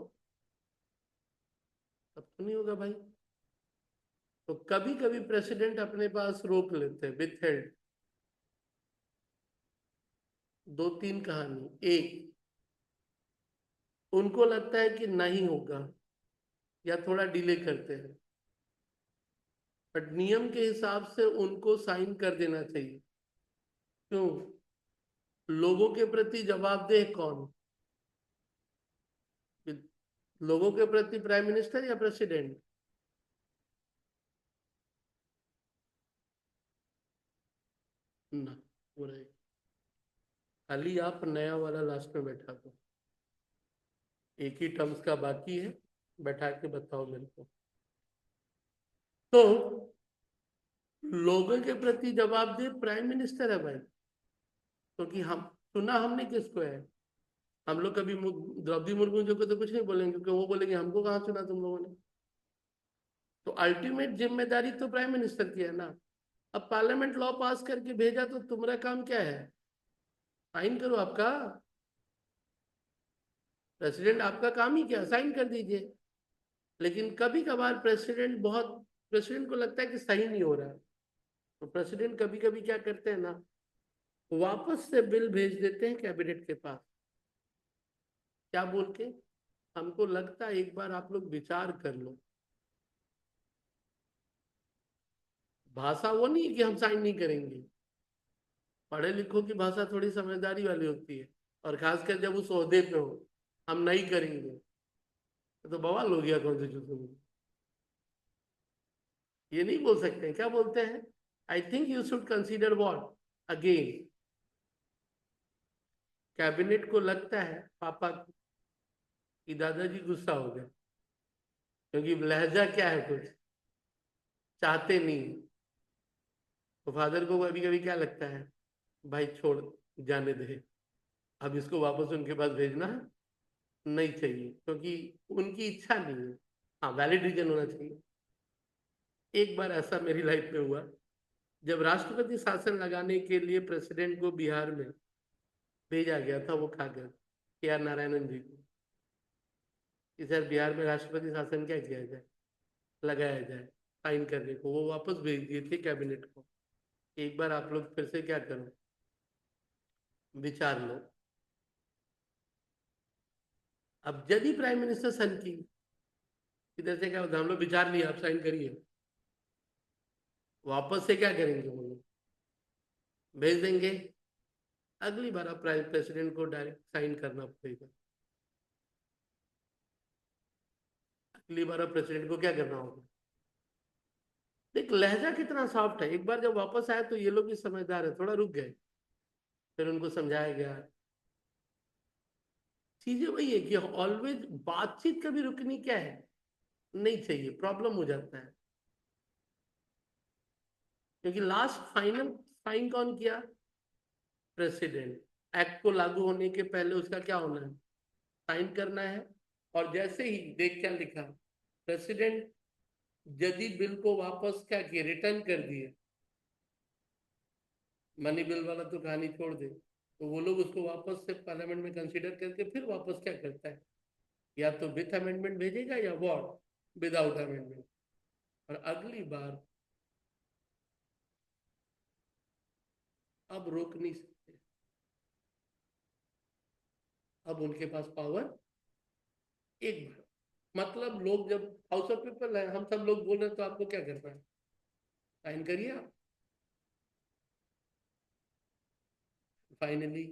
तब तो नहीं होगा भाई। तो कभी कभी प्रेसिडेंट अपने पास रोक लेते हैं, विथहेल्ड। दो तीन कहानी। एक, उनको लगता है कि नहीं होगा या थोड़ा डिले करते हैं, बट नियम के हिसाब से उनको साइन कर देना चाहिए। क्यों? लोगों के प्रति जवाबदेह कौन? लोगों के प्रति प्राइम मिनिस्टर या प्रेसिडेंट? ना, वो रहे। खाली आप नया वाला लास्ट में बैठा दो, एक ही टर्म्स का बाकी है, बैठा के बताओ मेरे को। तो लोगों के प्रति जवाबदेह प्राइम मिनिस्टर है भाई। क्योंकि हम, चुना हमने किसको है? हम लोग कभी द्रौपदी मुर्मू जी को तो कुछ नहीं बोलेंगे, क्योंकि वो बोलेंगे हमको कहाँ चुना तुम लोगों ने। तो अल्टीमेट जिम्मेदारी तो प्राइम मिनिस्टर की है ना। अब पार्लियामेंट लॉ पास करके भेजा तो तुम्हारा काम क्या है? साइन करो आपका। प्रेसिडेंट आपका काम ही क्या, साइन कर दीजिए। लेकिन कभी कभार प्रेसिडेंट को लगता है कि सही नहीं हो रहा है, तो प्रेसिडेंट कभी कभी क्या करते हैं ना, वापस से बिल भेज देते हैं कैबिनेट के पास। क्या बोल के? हमको लगता है एक बार आप लोग विचार कर लो। भाषा वो नहीं है कि हम साइन नहीं करेंगे। पढ़े लिखों की भाषा थोड़ी समझदारी वाली होती है, और खासकर जब उस ओहदे पे हो। हम नहीं करेंगे तो बवाल हो गया कॉन्स्टिट्यूशन में। ये नहीं बोल सकते हैं, क्या बोलते हैं? I think you should consider what again. Cabinet को लगता है पापा कि दादाजी गुस्सा हो गए, क्योंकि लहजा क्या है, कुछ चाहते नहीं। तो फादर को कभी कभी क्या लगता है, भाई छोड़, जाने दे, अब इसको वापस उनके पास भेजना नहीं चाहिए, क्योंकि उनकी इच्छा नहीं है। हाँ, वैलिड रीजन होना चाहिए। एक बार ऐसा मेरी लाइफ में हुआ, जब राष्ट्रपति शासन लगाने के लिए प्रेसिडेंट को बिहार में भेजा गया था, वो खाकर के आर नारायणन जी को, कि सर बिहार में राष्ट्रपति शासन क्या किया जाए, लगाया जाए, साइन करने को, वो वापस भेज दिए थे कैबिनेट को। एक बार आप लोग फिर से क्या करो, विचार लो। अब यदि प्राइम मिनिस्टर सन की इधर से क्या होता, हम लोग विचार लिया, आप साइन करिए, वापस से क्या करेंगे वो लोग? भेज देंगे। अगली बार आप प्राइम प्रेसिडेंट को डायरेक्ट साइन करना पड़ेगा। अगली बार आप प्रेसिडेंट को क्या करना होगा? देख लहजा कितना सॉफ्ट है। एक बार जब वापस आया तो ये लोग भी समझदार है, थोड़ा रुक गए, फिर उनको समझाया गया। चीजें वही है कि ऑलवेज बातचीत कभी रुकनी क्या है, नहीं चाहिए, प्रॉब्लम हो जाता है। क्योंकि लास्ट फाइनल साइन कौन किया? प्रेसिडेंट। एक्ट को लागू होने के पहले उसका क्या होना है? साइन करना है। और जैसे ही देख क्या लिखा, प्रेसिडेंट यदि बिल को वापस क्या किए, रिटर्न कर दिए, मनी बिल वाला तो कहानी छोड़ दे, तो वो लोग उसको वापस से पार्लियामेंट में कंसीडर करके फिर वापस क्या करता है, या तो विथ अमेंडमेंट भेजेगा या वॉट, विदाउट अमेंडमेंट। और अगली बार अब रोक नहीं सकते। अब उनके पास पावर एक बार, मतलब लोग जब हाउस ऑफ पीपल है, हम सब लोग बोल रहे हैं, तो आपको क्या करना है? साइन करिए आप। फाइनली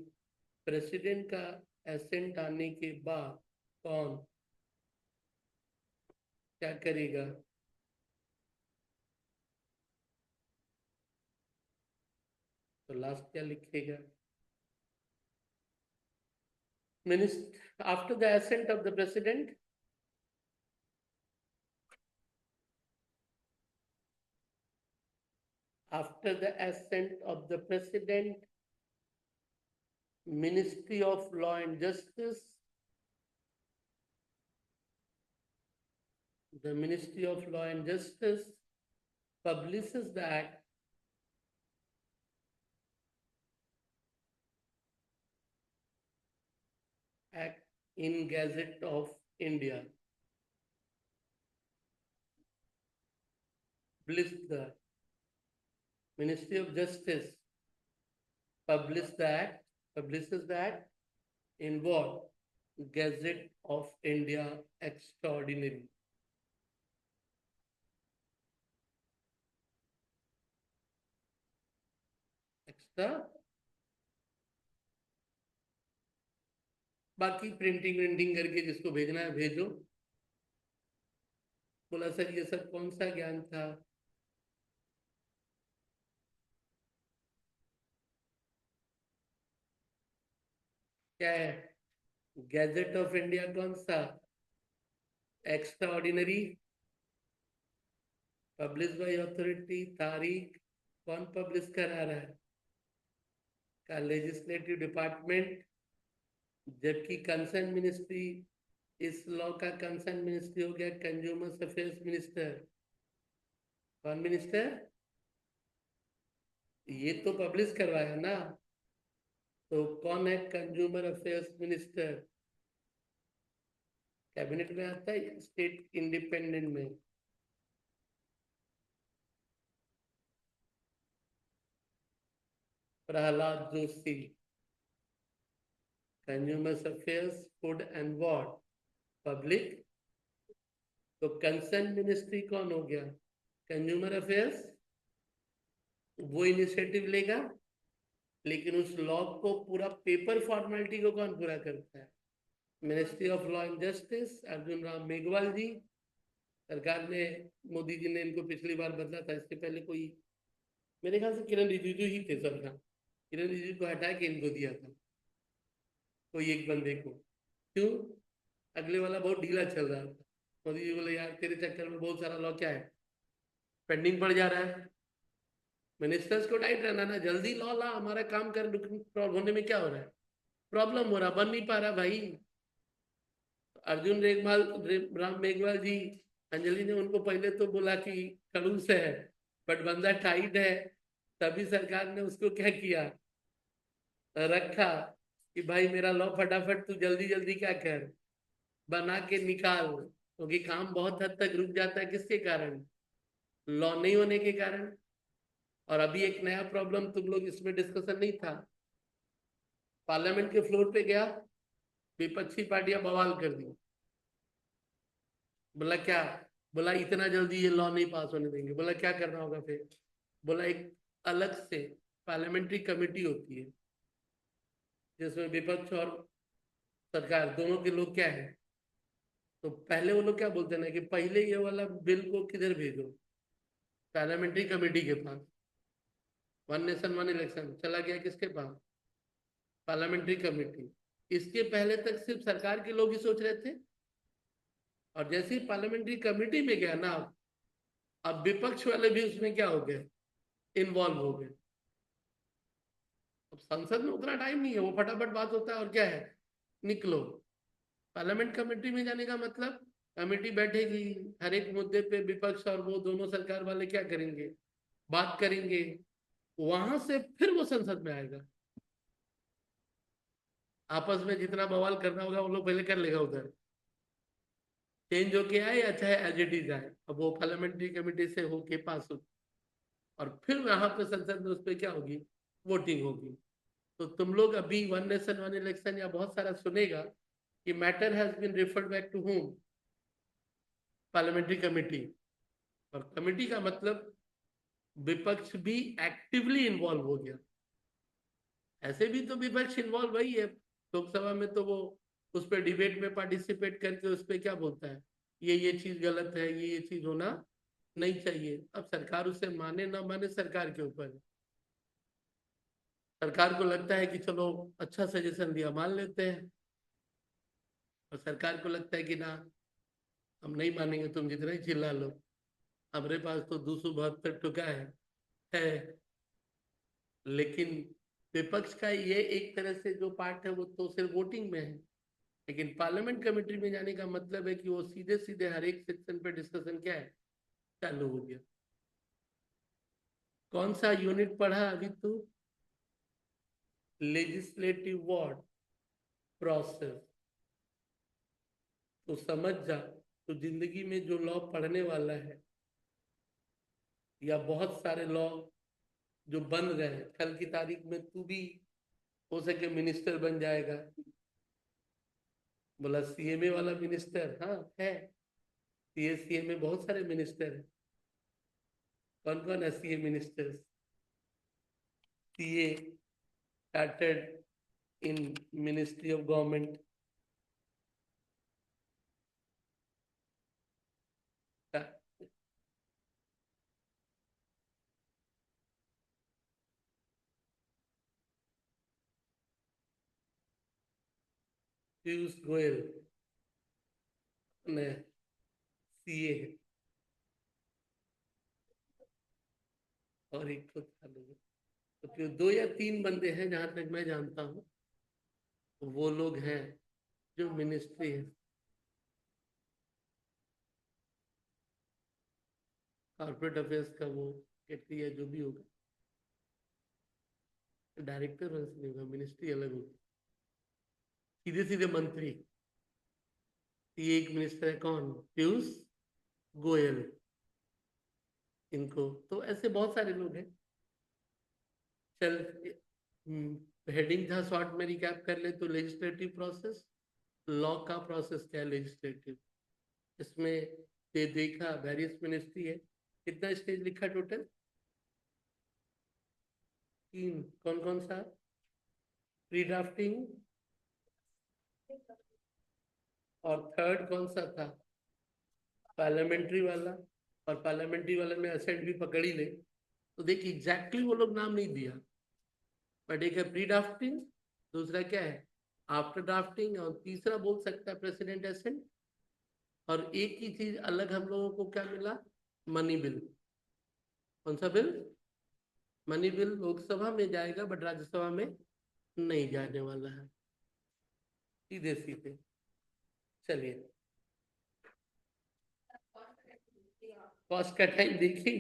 प्रेसिडेंट का एसेंट आने के बाद कौन क्या करेगा? तो लास्ट क्या लिखेगा? Minister after the ascent of the president, after the assent of the president, Ministry of Law and Justice, the Ministry of Law and Justice publishes the act in Gazette of India. the Ministry of Justice publishes that in what? Gazette of India Extraordinary. Extra. बाकी printing करके जिसको भेजना है भेजो। बोला sir ये सब कौन सा ज्ञान था? क्या है? गैजेट ऑफ इंडिया कौन सा? Extra ordinary, publish by authority, तारीख कौन पब्लिश करा रहा है? का लेजिस्लेटिव डिपार्टमेंट, जबकि कंसर्न मिनिस्ट्री, इस लॉ का कंसर्न मिनिस्ट्री हो गया कंज्यूमर अफेयर्स मिनिस्टर। कौन मिनिस्टर? ये तो पब्लिश करवाया ना, तो कौन है कंज्यूमर अफेयर्स मिनिस्टर? कैबिनेट में आता है या स्टेट इंडिपेंडेंट में? Prahlad Joshi. Consumer affairs, food and what, public. तो कंसर्न मिनिस्ट्री कौन हो गया? Consumer affairs. वो इनिशिएटिव लेगा, लेकिन उस लॉ को पूरा पेपर फॉर्मेलिटी को कौन पूरा करता है? Ministry of law and justice, Arjun Ram Meghwal ji. सरकार ने, मोदी जी ने इनको पिछली बार बदला था, इसके पहले कोई, मेरे ख्याल से किरण रिजिजू ही थे सर। हाँ, किरण रिजिजू को हटा के इनको दिया था, कोई एक बंदे को। क्यों? अगले वाला बहुत ढीला चल रहा था। मोदी जी बोले यार तेरे चक्कर में बहुत सारा लॉ क्या है, पेंडिंग पड़ जा रहा है। मिनिस्टर्स को टाइट रहना ना, जल्दी लॉ ला, हमारा काम कर, होने में क्या हो रहा है? प्रॉब्लम हो रहा, बन नहीं पा रहा भाई। अर्जुन रेगमाल राम मेघवाल जी, अंजलि ने उनको पहले तो बोला कि खड़ूस है, बट बंदा टाइट है, तभी सरकार ने उसको क्या किया, रखा कि भाई मेरा लॉ फटाफट तू जल्दी जल्दी क्या कर, बना के निकाल, क्योंकि काम बहुत हद तक रुक जाता है। किसके कारण? लॉ नहीं होने के कारण। और अभी एक नया प्रॉब्लम, तुम लोग इसमें डिस्कशन नहीं था, पार्लियामेंट के फ्लोर पे गया, विपक्षी पार्टियां बवाल कर दी। बोला क्या? बोला इतना जल्दी ये लॉ नहीं पास होने देंगे। बोला क्या करना होगा फिर? बोला एक अलग से पार्लियामेंट्री कमेटी होती है, जिसमें विपक्ष और सरकार दोनों के लोग क्या है। तो पहले वो लोग क्या बोलते हैं ना कि पहले ये वाला बिल को किधर भेजो, पार्लियामेंट्री कमेटी के पास। वन नेशन वन इलेक्शन चला गया किसके पास? Parliamentary committee. इसके पहले तक सिर्फ सरकार के लोग ही सोच रहे थे, और जैसे ही पार्लियामेंट्री कमेटी में गया ना, अब विपक्ष वाले भी उसमें क्या हो गए, इन्वॉल्व हो गए। अब संसद में उतना टाइम नहीं है, वो फटाफट बात होता है और क्या है, निकलो। पार्लियामेंट कमेटी में जाने का मतलब, कमेटी बैठेगी, हर एक मुद्दे पे विपक्ष और वो दोनों सरकार वाले क्या करेंगे, बात करेंगे, वहां से फिर वो संसद में आएगा। आपस में जितना बवाल करना होगा वो लोग पहले कर लेगा उधर, चेंज होके आए या चाहे एज इट इज आए, अब वो पार्लियामेंट्री कमेटी से होके पास हो, और फिर वहां पे संसद में उस पर क्या होगी, वोटिंग होगी। तो तुम लोग अभी वन नेशन वन इलेक्शन या बहुत सारा सुनेगा कि matter has been referred back to whom, parliamentary committee. और कमेटी का मतलब विपक्ष भी एक्टिवली इन्वॉल्व हो गया। ऐसे भी तो विपक्ष इन्वॉल्व वही है, लोकसभा में तो वो उस पर डिबेट में पार्टिसिपेट करके उस पर क्या बोलता है, ये चीज गलत है, ये चीज होना नहीं चाहिए। अब सरकार उसे माने ना माने सरकार के ऊपर है। सरकार को लगता है कि चलो अच्छा सजेशन दिया, मान लेते हैं, और सरकार को लगता है कि ना, हम नहीं मानेंगे, तुम जितना ही चिल्ला लो, हमारे पास तो 272 टुका है। लेकिन विपक्ष का ये एक तरह से जो पार्ट है वो तो सिर्फ वोटिंग में है, लेकिन पार्लियामेंट कमेटी में जाने का मतलब है कि वो सीधे सीधे हर एक सेक्शन पे डिस्कशन क्या है, चालू हो गया। कौन सा यूनिट पढ़ा अभी तू? Legislative what process. तो समझ जा, तो जिंदगी में जो लॉ पढ़ने वाला है, या बहुत सारे लॉ जो बन रहे हैं, कल की तारीख में तू भी हो सके मिनिस्टर बन जाएगा। बोला सीएमए वाला मिनिस्टर, हाँ है, सीए में बहुत सारे मिनिस्टर हैं। कौन कौन है CA ministers? CA started in Ministry of Government. Piyush Goyal ने सीए है, और एक तो था लोग, तो फिर 2 या 3 बंदे हैं जहां तक मैं जानता हूँ, वो लोग हैं जो मिनिस्ट्री है, कॉर्पोरेट अफेयर्स का वो सेक्रेटरी है जो भी होगा, डायरेक्टर वैसे नहीं होगा, मिनिस्ट्री अलग होगी, सीधे सीधे मंत्री। ये एक मिनिस्टर है कौन? पीयूष गोयल। इनको तो ऐसे बहुत सारे लोग हैं। चल, हेडिंग था शॉर्ट में रिकैप कर ले तो लेजिस्लेटिव प्रोसेस, लॉ का प्रोसेस क्या है लेजिस्लेटिव, इसमें ये देखा वेरियस मिनिस्ट्री है। कितना स्टेज लिखा टोटल? 3। कौन कौन सा? प्री ड्राफ्टिंग, और थर्ड कौन सा था? पार्लियामेंट्री वाला। और पार्लियामेंट्री वाले में असेंट भी पकड़ ही ले, तो देखिए एग्जैक्टली वो लोग नाम नहीं दिया, बट एक है प्री ड्राफ्टिंग, दूसरा क्या है आफ्टर ड्राफ्टिंग, और तीसरा बोल सकता है प्रेसिडेंट असेंट। और एक ही चीज अलग हम लोगों को क्या मिला? Money bill. कौन सा बिल? मनी बिल लोकसभा में जाएगा बट राज्यसभा में नहीं जाने वाला है। सीधे सीधे चलिए, कॉस्ट का टाइम देखेंगे।